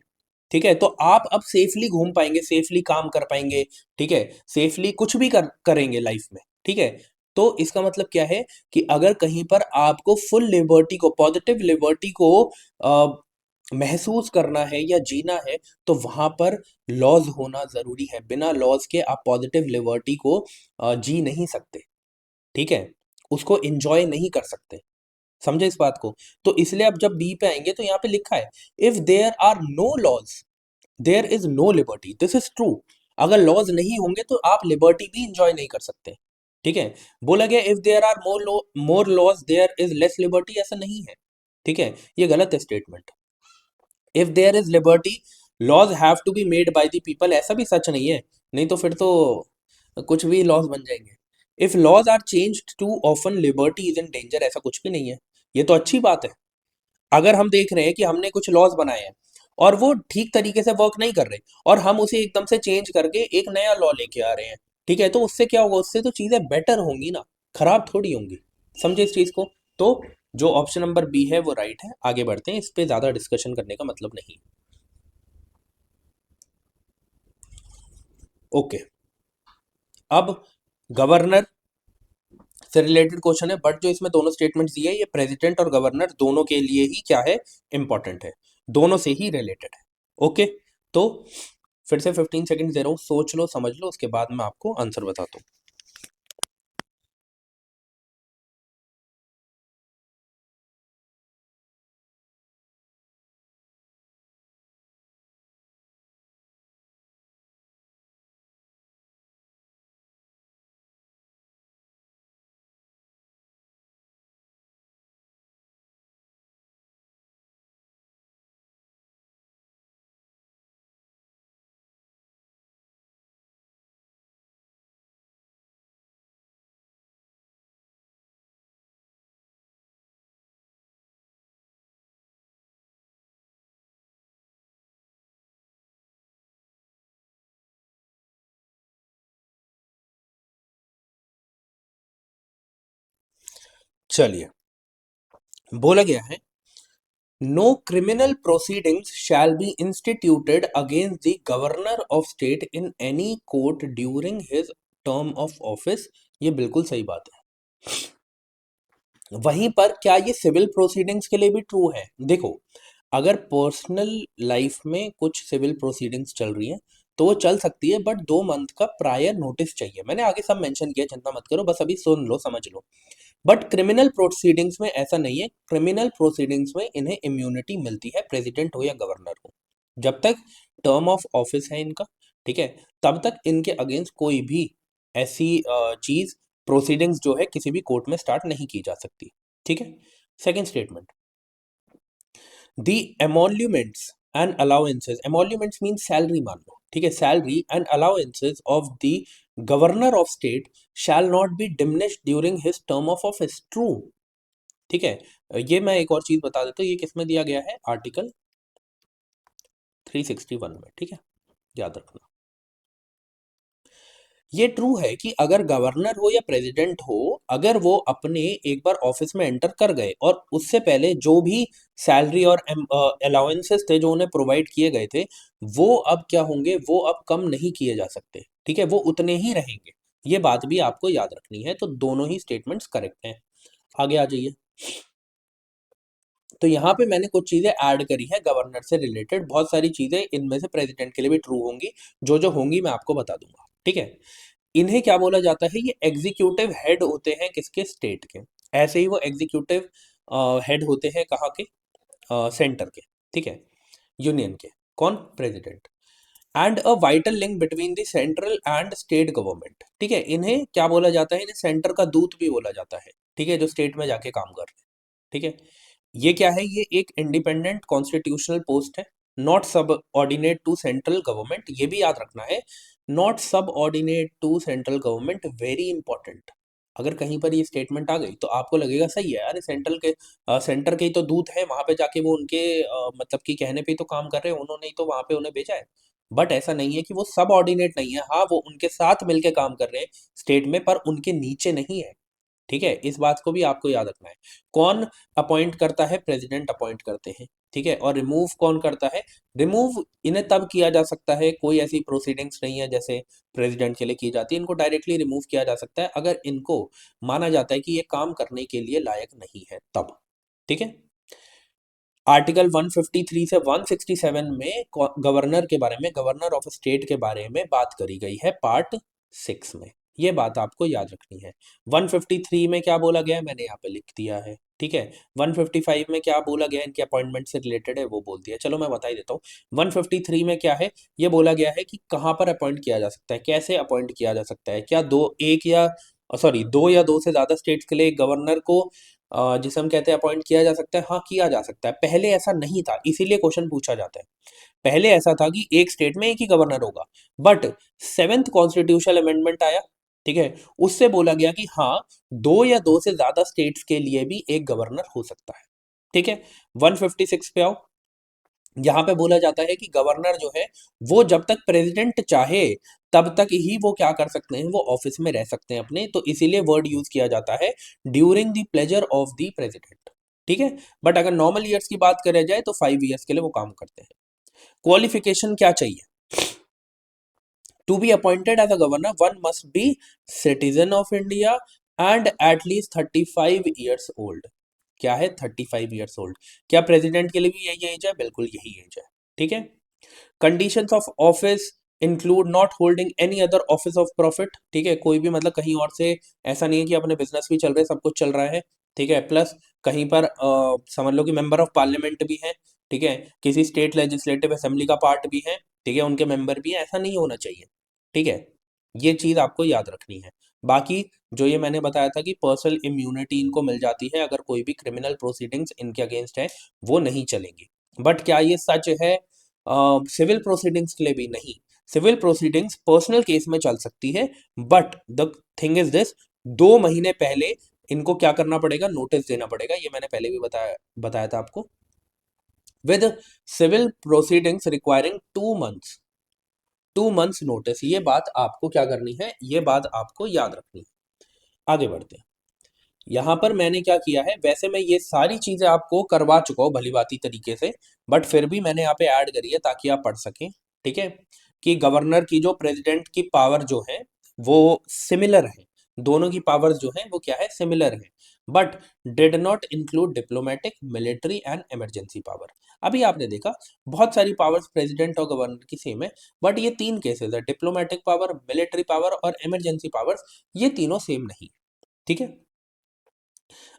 ठीक है, तो आप अब सेफली घूम पाएंगे, सेफली काम कर पाएंगे। ठीक है, सेफली कुछ भी करेंगे लाइफ में। ठीक है, तो इसका मतलब क्या है कि अगर कहीं पर आपको फुल लिबर्टी को, पॉजिटिव लिबर्टी को महसूस करना है या जीना है, तो वहां पर लॉज होना जरूरी है। बिना लॉज के आप पॉजिटिव लिबर्टी को जी नहीं सकते। ठीक है, उसको एंजॉय नहीं कर सकते। समझे इस बात को? तो इसलिए अब जब बी पे आएंगे तो यहाँ पे लिखा है, if there are no laws there is no liberty, this is true. अगर लॉज नहीं होंगे तो आप लिबर्टी भी इंजॉय नहीं कर सकते। ठीक है, बोला गया if there are more laws there is less liberty, ऐसा नहीं है। ठीक है, ये गलत है statement. If there is liberty, laws have to be made by the people, ऐसा भी सच नहीं है। नहीं तो फिर तो कुछ भी लॉज बन जाएंगे। If laws are changed too often, liberty is in danger, ऐसा कुछ भी नहीं है। ये तो अच्छी बात है। अगर हम देख रहे हैं कि हमने कुछ लॉज बनाए हैं और वो ठीक तरीके से वर्क नहीं कर रहे, और हम उसे एकदम से चेंज करके एक नया लॉ लेके आ रहे हैं, ठीक है, तो उससे क्या होगा, उससे तो चीजें बेटर होंगी ना, खराब थोड़ी होंगी। समझे इस चीज को? तो जो ऑप्शन नंबर बी है वो राइट है। आगे बढ़ते हैं, इस पे ज्यादा डिस्कशन करने का मतलब नहीं। ओके, अब गवर्नर से रिलेटेड क्वेश्चन है, बट जो इसमें दोनों स्टेटमेंट्स दिए हैं, ये प्रेसिडेंट और गवर्नर दोनों के लिए ही क्या है, इंपॉर्टेंट है, दोनों से ही रिलेटेड है। ओके, तो फिर से 15 सेकंड दे रहा हूँ, सोच लो समझ लो, उसके बाद मैं आपको आंसर बताता हूँ। चलिए, बोला गया है no criminal proceedings shall be instituted against the governor of state in any court during his term of office. ये बिल्कुल सही बात है। वहीं पर क्या ये सिविल प्रोसीडिंग्स के लिए भी ट्रू है? देखो, अगर पर्सनल लाइफ में कुछ सिविल प्रोसीडिंग्स चल रही हैं तो वो चल सकती है, बट 2 मंथ का प्रायर नोटिस चाहिए। मैंने आगे सब मेंशन किया, चिंता मत करो, बस अभी सुन लो, समझ लो। बट क्रिमिनल प्रोसीडिंग्स में ऐसा नहीं है। क्रिमिनल प्रोसीडिंग्स में इन्हें इम्यूनिटी मिलती है, प्रेसिडेंट हो या गवर्नर हो, जब तक टर्म ऑफ ऑफिस है इनका, ठीक है, तब तक इनके अगेंस्ट कोई भी ऐसी चीज, प्रोसीडिंग्स जो है किसी भी कोर्ट में स्टार्ट नहीं की जा सकती। ठीक है। Second statement, the emoluments and allowances, emoluments mean salary मान लो, ठीक है, salary and allowances of the governor of state shall not be diminished during his term of office. True. ठीक है। ये मैं एक और चीज बता देता हूँ, ये किसमें दिया गया है? आर्टिकल 361 में। ठीक है, याद रखना। ये ट्रू है कि अगर गवर्नर हो या प्रेसिडेंट हो, अगर वो अपने एक बार ऑफिस में एंटर कर गए और उससे पहले जो भी सैलरी और अलाउंसेस थे जो उन्हें प्रोवाइड किए गए थे, वो अब क्या होंगे? वो अब कम नहीं किए जा सकते। ठीक है, वो उतने ही रहेंगे। ये बात भी आपको याद रखनी है। तो दोनों ही स्टेटमेंट्स करेक्ट हैं। आगे आ जाइए। तो यहाँ पे मैंने कुछ चीजें ऐड करी है गवर्नर से रिलेटेड। बहुत सारी चीजें इनमें से प्रेसिडेंट के लिए भी ट्रू होंगी, जो जो होंगी मैं आपको बता दूंगा। ठीक है। इन्हें क्या बोला जाता है? ये एग्जीक्यूटिव हेड होते हैं किसके? स्टेट के। ऐसे ही वो एग्जीक्यूटिव हेड होते हैं कहाँ के? सेंटर के। ठीक है, यूनियन के। कौन? President. And a vital link between the central and state government. ठीक है, इन्हें क्या बोला जाता है? इन्हें सेंटर का दूत भी बोला जाता है। ठीक है, जो स्टेट में जाके काम कर रहे हैं। ठीक है, ये क्या है? ये एक इंडिपेंडेंट कॉन्स्टिट्यूशनल पोस्ट है, not subordinate to central government. ये भी याद रखना है, not subordinate to central government, very important. अगर कहीं पर ये स्टेटमेंट आ गई तो आपको लगेगा सही है यार, सेंट्रल के सेंटर के ही तो दूत है, वहां पे जाके वो उनके मतलब कि कहने पे ही तो काम कर रहे हैं, उन्होंने ही तो वहां पे उन्हें भेजा है। बट ऐसा नहीं है कि वो सब ऑर्डिनेट नहीं है। हाँ, वो उनके साथ मिलके काम कर रहे हैं स्टेट में, पर उनके नीचे नहीं है। ठीक है, इस बात को भी आपको याद रखना है। कौन अपॉइंट करता है? प्रेसिडेंट अपॉइंट करते हैं। ठीक है, और रिमूव कौन करता है? रिमूव इन्हें तब किया जा सकता है, कोई ऐसी प्रोसीडिंग्स नहीं है जैसे प्रेसिडेंट के लिए की जाती है। इनको डायरेक्टली रिमूव किया जा सकता है अगर इनको माना जाता है कि ये काम करने के लिए लायक नहीं है, तब। ठीक है। आर्टिकल 153 से 167 में गवर्नर के बारे में, गवर्नर ऑफ स्टेट के बारे में बात करी गई है, पार्ट 6 में। ये बात आपको याद रखनी है। 153 में क्या बोला गया है मैंने यहाँ पे लिख दिया है। ठीक है, 155 में क्या बोला गया है, इनके अपॉइंटमेंट से रिलेटेड है, वो बोल दिया। चलो मैं बता ही देता हूँ। 153 में क्या है? ये बोला गया है कि कहाँ पर अपॉइंट किया जा सकता है, कैसे अपॉइंट किया जा सकता है। क्या दो या दो से ज्यादा स्टेट्स के लिए गवर्नर को जिसे हम कहते हैं अपॉइंट किया जा सकता है? हाँ, किया जा सकता है। पहले ऐसा नहीं था, इसीलिए क्वेश्चन पूछा जाता है। पहले ऐसा था कि एक स्टेट में एक ही गवर्नर होगा, बट 7th कॉन्स्टिट्यूशनल अमेंडमेंट आया। ठीक है, उससे बोला गया कि हाँ, दो या दो से ज्यादा स्टेट्स के लिए भी एक गवर्नर हो सकता है। ठीक है, 156 पे आओ। यहाँ पे बोला जाता है कि गवर्नर जो है वो जब तक प्रेसिडेंट चाहे तब तक ही वो क्या कर सकते हैं? वो ऑफिस में रह सकते हैं अपने। तो इसीलिए वर्ड यूज किया जाता है during the pleasure of the president. ठीक है, बट अगर नॉर्मल ईयर्स की बात करें जाए तो 5 ईयर्स के लिए वो काम करते हैं। क्वालिफिकेशन क्या चाहिए? To be appointed as a governor one must be citizen of India and at least 35 years old. क्या है? 35 ईयर्स ओल्ड। क्या प्रेसिडेंट के लिए भी यही एज है? बिल्कुल यही एज है। ठीक है। Conditions of office include not holding any other office of profit. ठीक है, कोई भी मतलब कहीं और से ऐसा नहीं है कि अपने बिजनेस भी चल रहे, सब कुछ चल रहा है। ठीक है, प्लस कहीं पर समझ लो कि मेंबर ऑफ पार्लियामेंट भी है। ठीक है, किसी स्टेट लेजिस्लेटिव असेंबली का पार्ट भी है। ठीक है, उनके मेंबर भी हैं, ऐसा नहीं होना चाहिए। ठीक है, ये चीज आपको याद रखनी है। बाकी जो ये मैंने बताया था कि पर्सनल इम्यूनिटी इनको मिल जाती है अगर कोई भी क्रिमिनल प्रोसीडिंग्स इनके अगेंस्ट है, वो नहीं चलेंगी। बट क्या ये सच है सिविल प्रोसीडिंग्स के लिए भी? नहीं। सिविल प्रोसीडिंग्स पर्सनल केस में चल सकती है, but the thing is this, 2 महीने पहले इनको क्या करना पड़ेगा? नोटिस देना पड़ेगा। ये मैंने पहले भी बताया था आपको। With civil proceedings requiring 2 months, 2 months notice. ये बात आपको क्या करनी है? ये बात आपको याद रखनी है। आगे बढ़ते हैं। यहाँ पर मैंने क्या किया है, वैसे मैं ये सारी चीजें आपको करवा चुका हूँ भली भांति तरीके से, बट फिर भी मैंने यहाँ पे ऐड करी है ताकि आप पढ़ सकें। ठीक है, कि गवर्नर की जो प्रेसिडेंट की पावर जो है वो सिमिलर है, दोनों की पावर्स जो है वो क्या है, सिमिलर है, but did not include diplomatic, military and emergency power. अभी आपने देखा बहुत सारी पावर्स प्रेसिडेंट और गवर्नर की सेम है, बट ये तीन केसेस है, डिप्लोमेटिक पावर, मिलिट्री पावर और इमरजेंसी पावर्स, ये तीनों सेम नहीं है। ठीक है,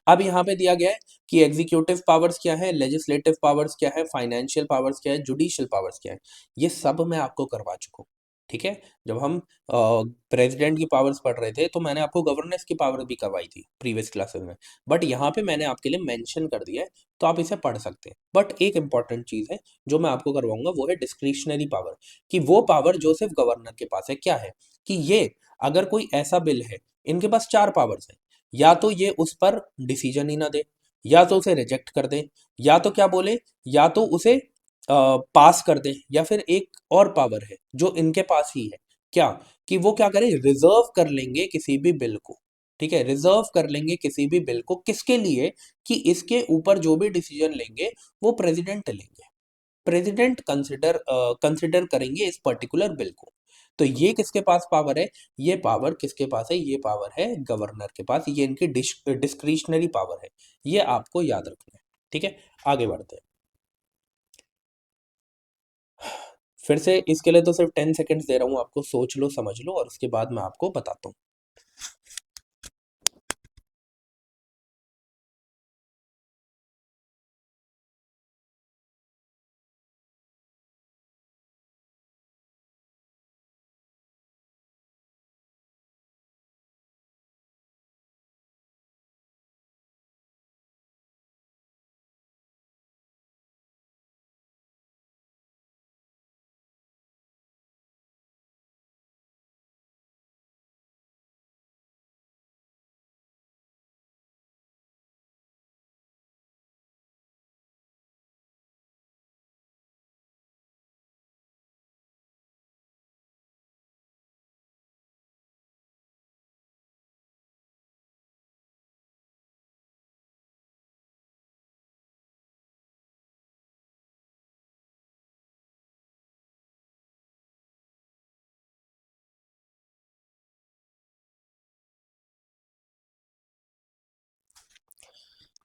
अब यहाँ पे दिया गया है कि एग्जीक्यूटिव पावर्स क्या है, लेजिस्लेटिव पावर्स क्या है, फाइनेंशियल पावर्स क्या है, जुडिशियल पावर्स क्या है, ये सब मैं आपको करवा चुका हूँ। ठीक है, जब हम प्रेसिडेंट की पावर्स पढ़ रहे थे तो मैंने आपको गवर्नेंस की पावर भी करवाई थी प्रीवियस क्लासेस में, बट यहाँ पे मैंने आपके लिए मेंशन कर दिया है, तो आप इसे पढ़ सकते हैं। बट एक इंपॉर्टेंट चीज है जो मैं आपको करवाऊंगा, वो है डिस्क्रिशनरी पावर, कि वो पावर जो सिर्फ गवर्नर के पास है, क्या है कि ये अगर कोई ऐसा बिल है, इनके पास चार पावर्स है, या तो ये उस पर डिसीजन ही ना दे, या तो उसे रिजेक्ट कर दे, या तो क्या बोले, या तो उसे पास कर दे, या फिर एक और पावर है जो इनके पास ही है, क्या, कि वो क्या करे, रिजर्व कर लेंगे किसी भी बिल को। ठीक है, रिजर्व कर लेंगे किसी भी बिल को, किसके लिए, कि इसके ऊपर जो भी डिसीजन लेंगे वो प्रेसिडेंट लेंगे, प्रेसिडेंट कंसिडर करेंगे इस पर्टिकुलर बिल को। तो ये किसके पास पावर है, ये पावर किसके पास है, ये पावर है गवर्नर के पास, ये इनकी डिस्क्रिशनरी पावर है, ये आपको याद रखना है। ठीक है, आगे बढ़ते हैं। फिर से इसके लिए तो सिर्फ 10 सेकेंड्स दे रहा हूं आपको, सोच लो समझ लो और उसके बाद मैं आपको बताता हूँ।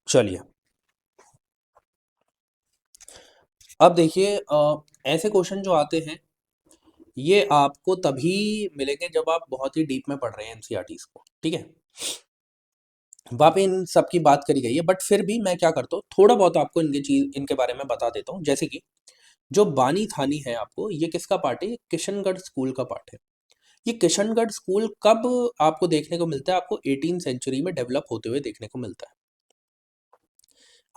चलिए, अब देखिए ऐसे क्वेश्चन जो आते हैं ये आपको तभी मिलेंगे जब आप बहुत ही डीप में पढ़ रहे हैं एनसीईआरटीज को। ठीक है, वहाँ पे इन सब की बात करी गई है, बट फिर भी मैं क्या करता हूँ, थोड़ा बहुत आपको इनके बारे में बता देता हूँ। जैसे कि जो बानी थानी है, आपको ये किसका पार्ट है, ये किशनगढ़ स्कूल का पार्ट है। ये किशनगढ़ स्कूल कब आपको देखने को मिलता है, आपको 18th सेंचुरी में डेवलप होते हुए देखने को मिलता है।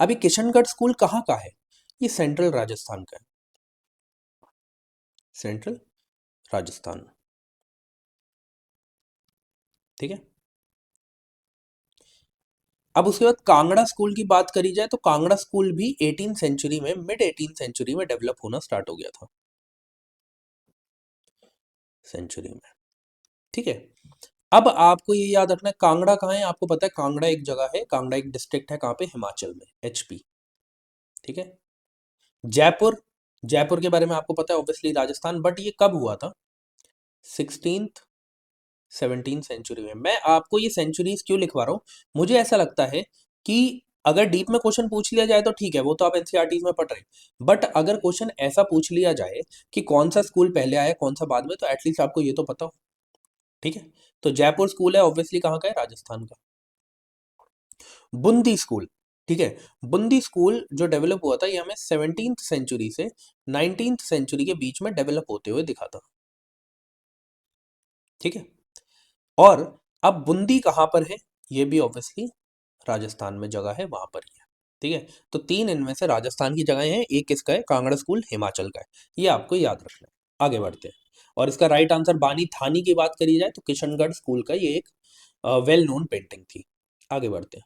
अभी किशनगढ़ स्कूल कहाँ का है, ये सेंट्रल राजस्थान का है, सेंट्रल राजस्थान। ठीक है, अब उसके बाद कांगड़ा स्कूल की बात करी जाए तो कांगड़ा स्कूल भी 18th सेंचुरी में, मिड 18th सेंचुरी में डेवलप होना स्टार्ट हो गया था, सेंचुरी में। ठीक है, अब आपको ये याद रखना है कांगड़ा कहाँ है, आपको पता है कांगड़ा एक जगह है, कांगड़ा एक डिस्ट्रिक्ट है, कहाँ पे, हिमाचल में, एचपी। ठीक है, जयपुर, जयपुर के बारे में आपको पता है ऑब्वियसली, राजस्थान, बट ये कब हुआ था, 16th 17th सेंचुरी में। मैं आपको ये सेंचुरीज क्यों लिखवा रहा हूँ, मुझे ऐसा लगता है कि अगर डीप में क्वेश्चन पूछ लिया जाए तो ठीक है, वो तो आप एनसीईआरटीज में पढ़ रहे हैं, बट अगर क्वेश्चन ऐसा पूछ लिया जाए कि कौन सा स्कूल पहले आया कौन सा बाद में, तो एटलीस्ट आपको ये तो पता हो। ठीक है, तो जयपुर स्कूल है ऑब्वियसली कहाँ का है, राजस्थान का। बूंदी स्कूल, ठीक है, बूंदी स्कूल जो डेवलप हुआ था, ये हमें 17th सेंचुरी से 19th सेंचुरी के बीच में डेवलप होते हुए दिखा था। ठीक है, और अब बूंदी कहाँ पर है, ये भी ऑब्वियसली राजस्थान में जगह है, वहां पर ही है। ठीक है, तो तीन इनमें से राजस्थान की जगह है, एक किसका है, कांगड़ा स्कूल हिमाचल का है, ये आपको याद रखना है। आगे बढ़ते हैं, और इसका राइट आंसर, बानी थानी की बात करी जाए तो किशनगढ़ स्कूल का ये एक वेल नोन पेंटिंग थी। आगे बढ़ते हैं,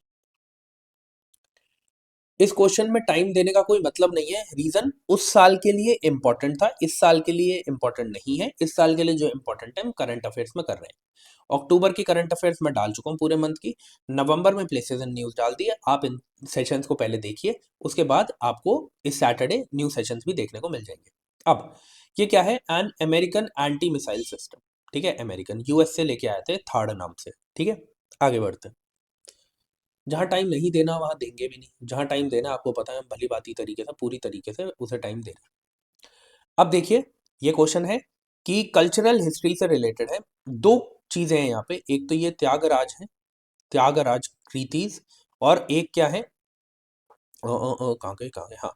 इस क्वेश्चन में टाइम देने का कोई मतलब नहीं है। रीजन, उस साल के लिए इंपॉर्टेंट था, इस साल के लिए इंपॉर्टेंट नहीं है। इस साल के लिए जो इंपॉर्टेंट है हम करंट अफेयर्स में कर रहे हैं। अक्टूबर की करंट अफेयर्स में डाल चुका हूँ पूरे मंथ की। नवंबर में प्लेसेस एंड न्यूज डाल दी है। आप इन सेशंस को पहले देखिए, उसके बाद आपको इस सैटरडे न्यू सेशंस भी देखने को मिल जाएंगे। अब ये क्या है, an American anti missile system. ठीक है, अमेरिकन, यूएस से लेके आए थे थर्ड नाम से। ठीक है, आगे बढ़ते हैं। जहाँ टाइम नहीं देना वहाँ देंगे भी नहीं, जहाँ टाइम देना आपको पता है हम भली भांति तरीके से, पूरी तरीके से उसे टाइम दे रहे हैं। अब देखिए, ये क्वेश्चन है कि कल्चरल हिस्ट्री से रिलेटेड है। दो चीजें हैं यहाँ पे, एक तो ये त्यागराज है, त्यागराज कृतिज, और एक क्या है, कहाँ गए, हाँ,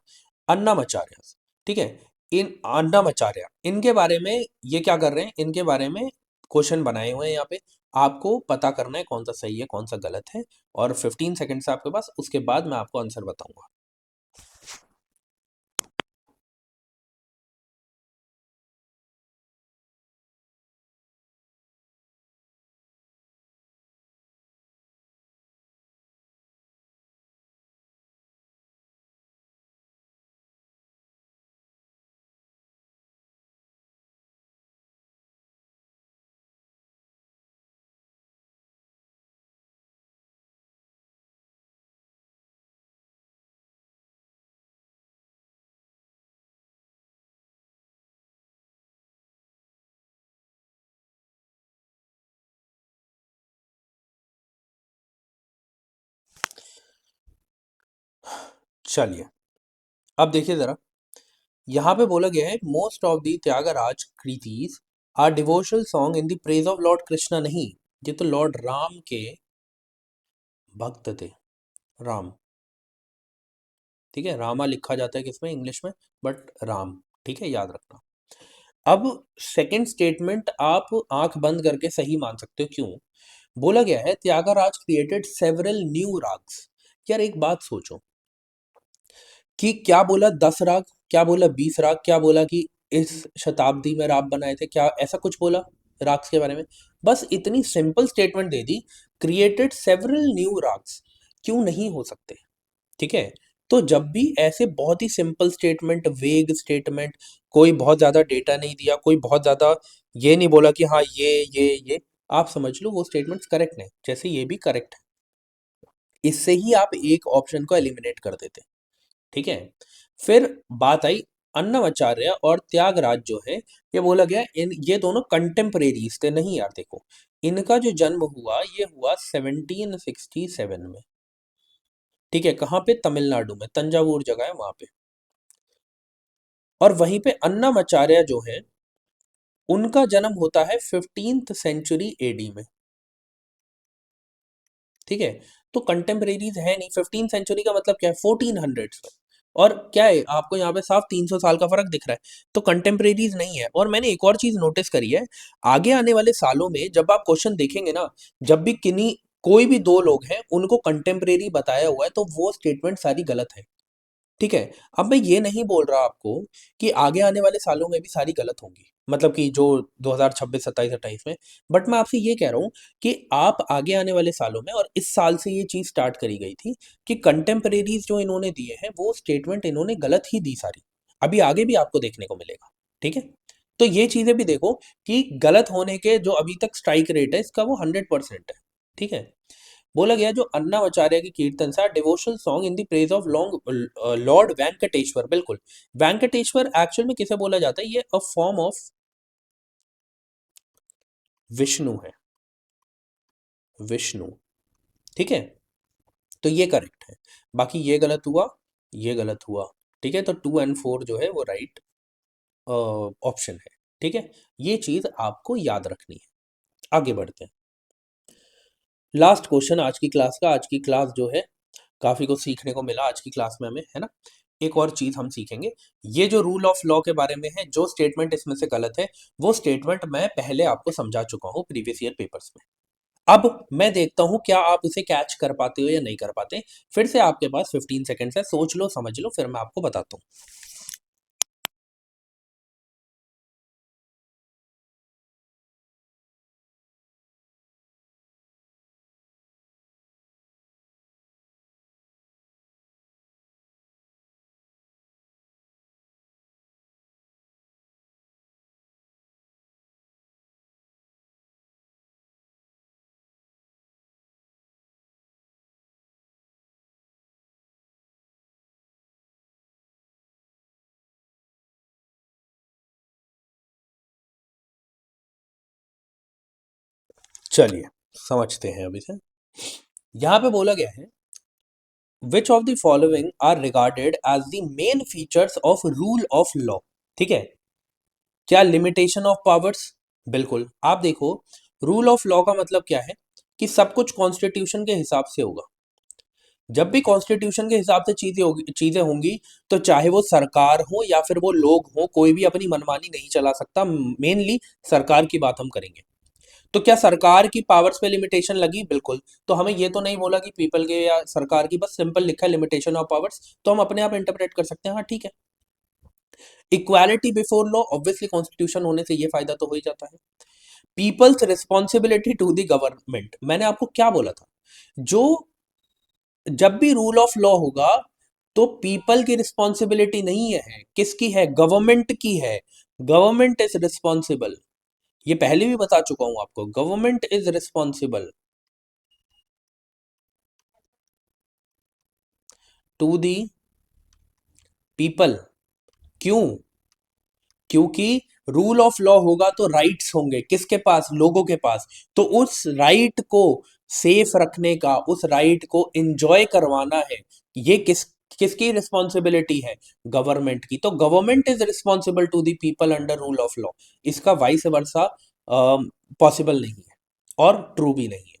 अन्नमाचार्य। ठीक है, इन अन्नमाचार्य, इनके बारे में ये क्या कर रहे हैं, इनके बारे में क्वेश्चन बनाए हुए हैं यहाँ पे। आपको पता करना है कौन सा सही है कौन सा गलत है, और 15 सेकंड्स आपके पास, उसके बाद मैं आपको आंसर बताऊंगा। चलिए, अब देखिए जरा, यहाँ पे बोला गया है most of the Tyagaraja kritis are devotional song in the praise of Lord Krishna. नहीं, ये तो लॉर्ड राम के भक्त थे, राम। ठीक है, रामा लिखा जाता है किसमें, इंग्लिश में, बट राम। ठीक है, याद रखना। अब सेकंड स्टेटमेंट आप आंख बंद करके सही मान सकते हो, क्यों? बोला गया है Tyagaraja created several new ragas. यार एक बात सोचो कि क्या बोला 10 राग, क्या बोला 20 राग, क्या बोला कि इस शताब्दी में राग बनाए थे, क्या ऐसा कुछ बोला राग्स के बारे में? बस इतनी सिंपल स्टेटमेंट दे दी, क्रिएटेड सेवरल न्यू राग्स। क्यों नहीं हो सकते? ठीक है, तो जब भी ऐसे बहुत ही सिंपल स्टेटमेंट, वेग स्टेटमेंट, कोई बहुत ज्यादा डेटा नहीं दिया, कोई बहुत ज्यादा ये नहीं बोला कि हाँ ये आप समझ लो वो स्टेटमेंट्स करेक्ट है, जैसे ये भी करेक्ट है, इससे ही आप एक ऑप्शन को एलिमिनेट कर देते। ठीक है, फिर बात आई अन्नमाचार्य और त्यागराज जो है, ये बोला गया इन ये दोनों कंटेम्परेरीज थे। नहीं यार देखो, इनका जो जन्म हुआ ये हुआ 1767 में। ठीक है, कहाँ पे, तमिलनाडु में, तंजावुर जगह है वहां पे। और वहीं पे अन्नमाचार्य जो है, उनका जन्म होता है 15th सेंचुरी एडी में। ठीक है, तो कंटेम्परेरीज है नहीं। 15 सेंचुरी का मतलब क्या है, 1400s में। और क्या है, आपको यहाँ पे साफ 300 साल का फर्क दिख रहा है, तो कंटेम्परेरीज नहीं है। और मैंने एक और चीज नोटिस करी है, आगे आने वाले सालों में जब आप क्वेश्चन देखेंगे ना, जब भी किन्हीं कोई भी दो लोग हैं उनको कंटेम्परेरी बताया हुआ है, तो वो स्टेटमेंट सारी गलत है। ठीक है, अब मैं ये नहीं बोल रहा आपको कि आगे आने वाले सालों में भी सारी गलत होंगी, मतलब कि जो 2026, 27, 28 में। बट मैं आपसे ये कह रहा हूँ कि आप आगे आने वाले सालों में, और इस साल से ये चीज स्टार्ट करी गई थी कि कंटेम्परेरीज जो इन्होंने दिए हैं वो स्टेटमेंट इन्होंने गलत ही दी सारी। अभी आगे भी आपको देखने को मिलेगा। ठीक है, तो ये चीजें भी देखो कि गलत होने के जो अभी तक स्ट्राइक रेट है इसका वो 100% है। ठीक है, बोला गया जो अन्नाचार्य की कीर्तन सा devotional song in the praise of long lord Venkateswara. बिल्कुल, वेंकटेश्वर एक्चुअल में किसे बोला जाता है, ये अ फॉर्म ऑफ विष्णु है, विष्णु। ठीक है, तो ये करेक्ट है, बाकी ये गलत हुआ, ये गलत हुआ। ठीक है, तो 2 और 4 जो है वो राइट ऑप्शन है। ठीक है, ये चीज आपको याद रखनी है। आगे बढ़ते हैं, लास्ट क्वेश्चन आज की क्लास का। आज की क्लास जो है काफी कुछ सीखने को मिला आज की क्लास में हमें, है ना? एक और चीज हम सीखेंगे, ये जो रूल ऑफ लॉ के बारे में है, जो स्टेटमेंट इसमें से गलत है वो स्टेटमेंट मैं पहले आपको समझा चुका हूँ प्रीवियस ईयर पेपर्स में। अब मैं देखता हूं क्या आप उसे कैच कर पाते हो या नहीं कर पाते। फिर से आपके पास 15 सेकंड्स है, सोच लो समझ लो, फिर मैं आपको बताता हूँ। चलिए समझते हैं अभी से। यहां पे बोला गया है which of the following are regarded as the main features of rule of law. ठीक है, क्या लिमिटेशन ऑफ पावर्स, बिल्कुल। आप देखो रूल ऑफ लॉ का मतलब क्या है कि सब कुछ कॉन्स्टिट्यूशन के हिसाब से होगा। जब भी कॉन्स्टिट्यूशन के हिसाब से चीजें होंगी तो चाहे वो सरकार हो या फिर वो लोग हो, कोई भी अपनी मनमानी नहीं चला सकता। मेनली सरकार की बात हम करेंगे। तो क्या सरकार की पावर्स पे लिमिटेशन लगी? बिल्कुल। तो हमें ये तो नहीं बोला कि पीपल के या सरकार की, बस सिंपल लिखा है लिमिटेशन ऑफ पावर्स, तो हम अपने आप इंटरप्रेट कर सकते हैं, हाँ ठीक है। Equality before law, obviously constitution होने से ये फायदा तो हो ही जाता है। People's responsibility to the government, मैंने आपको क्या बोला था, जो जब भी रूल ऑफ लॉ होगा तो पीपल की रिस्पॉन्सिबिलिटी नहीं है, किसकी है? गवर्नमेंट की है। गवर्नमेंट इज रिस्पॉन्सिबल, ये पहले भी बता चुका हूं आपको, government is responsible to the people. क्यों? क्योंकि रूल ऑफ लॉ होगा तो राइट्स होंगे, किसके पास? लोगों के पास। तो उस राइट को सेफ रखने का, उस राइट को एंजॉय करवाना है, ये किसकी रिस्पॉन्सिबिलिटी है? गवर्नमेंट की। तो government is responsible to the people under rule of law. इसका वाइस वर्सा पॉसिबल नहीं है और ट्रू भी नहीं है।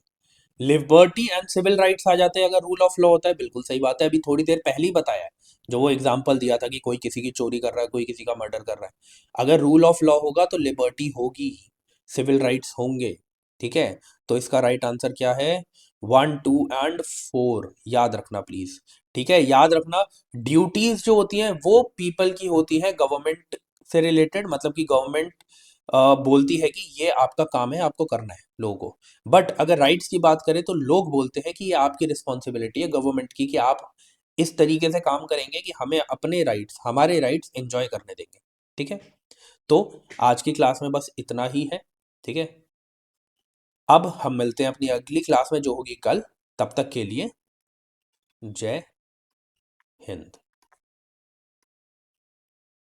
लिबर्टी एंड सिविल राइट्स आ जाते हैं अगर रूल ऑफ लॉ होता है, बिल्कुल सही बात है। अभी थोड़ी देर पहले ही बताया है, जो वो एग्जांपल दिया था कि कोई किसी की चोरी कर रहा है, कोई किसी का मर्डर कर रहा है, अगर रूल ऑफ लॉ होगा तो लिबर्टी होगी, सिविल राइट्स होंगे। ठीक है, तो इसका राइट आंसर क्या है? 1, 2 एंड 4 याद रखना प्लीज। ठीक है, याद रखना। ड्यूटीज जो होती हैं वो पीपल की होती है, गवर्नमेंट से रिलेटेड, मतलब कि गवर्नमेंट बोलती है कि ये आपका काम है, आपको करना है लोगों को। बट अगर राइट्स की बात करें तो लोग बोलते हैं कि ये आपकी रिस्पॉन्सिबिलिटी है गवर्नमेंट की, कि आप इस तरीके से काम करेंगे कि हमें अपने राइट्स, हमारे राइट्स एंजॉय करने देंगे। ठीक है, तो आज की क्लास में बस इतना ही है। ठीक है, अब हम मिलते हैं अपनी अगली क्लास में जो होगी कल। तब तक के लिए जय हिंद।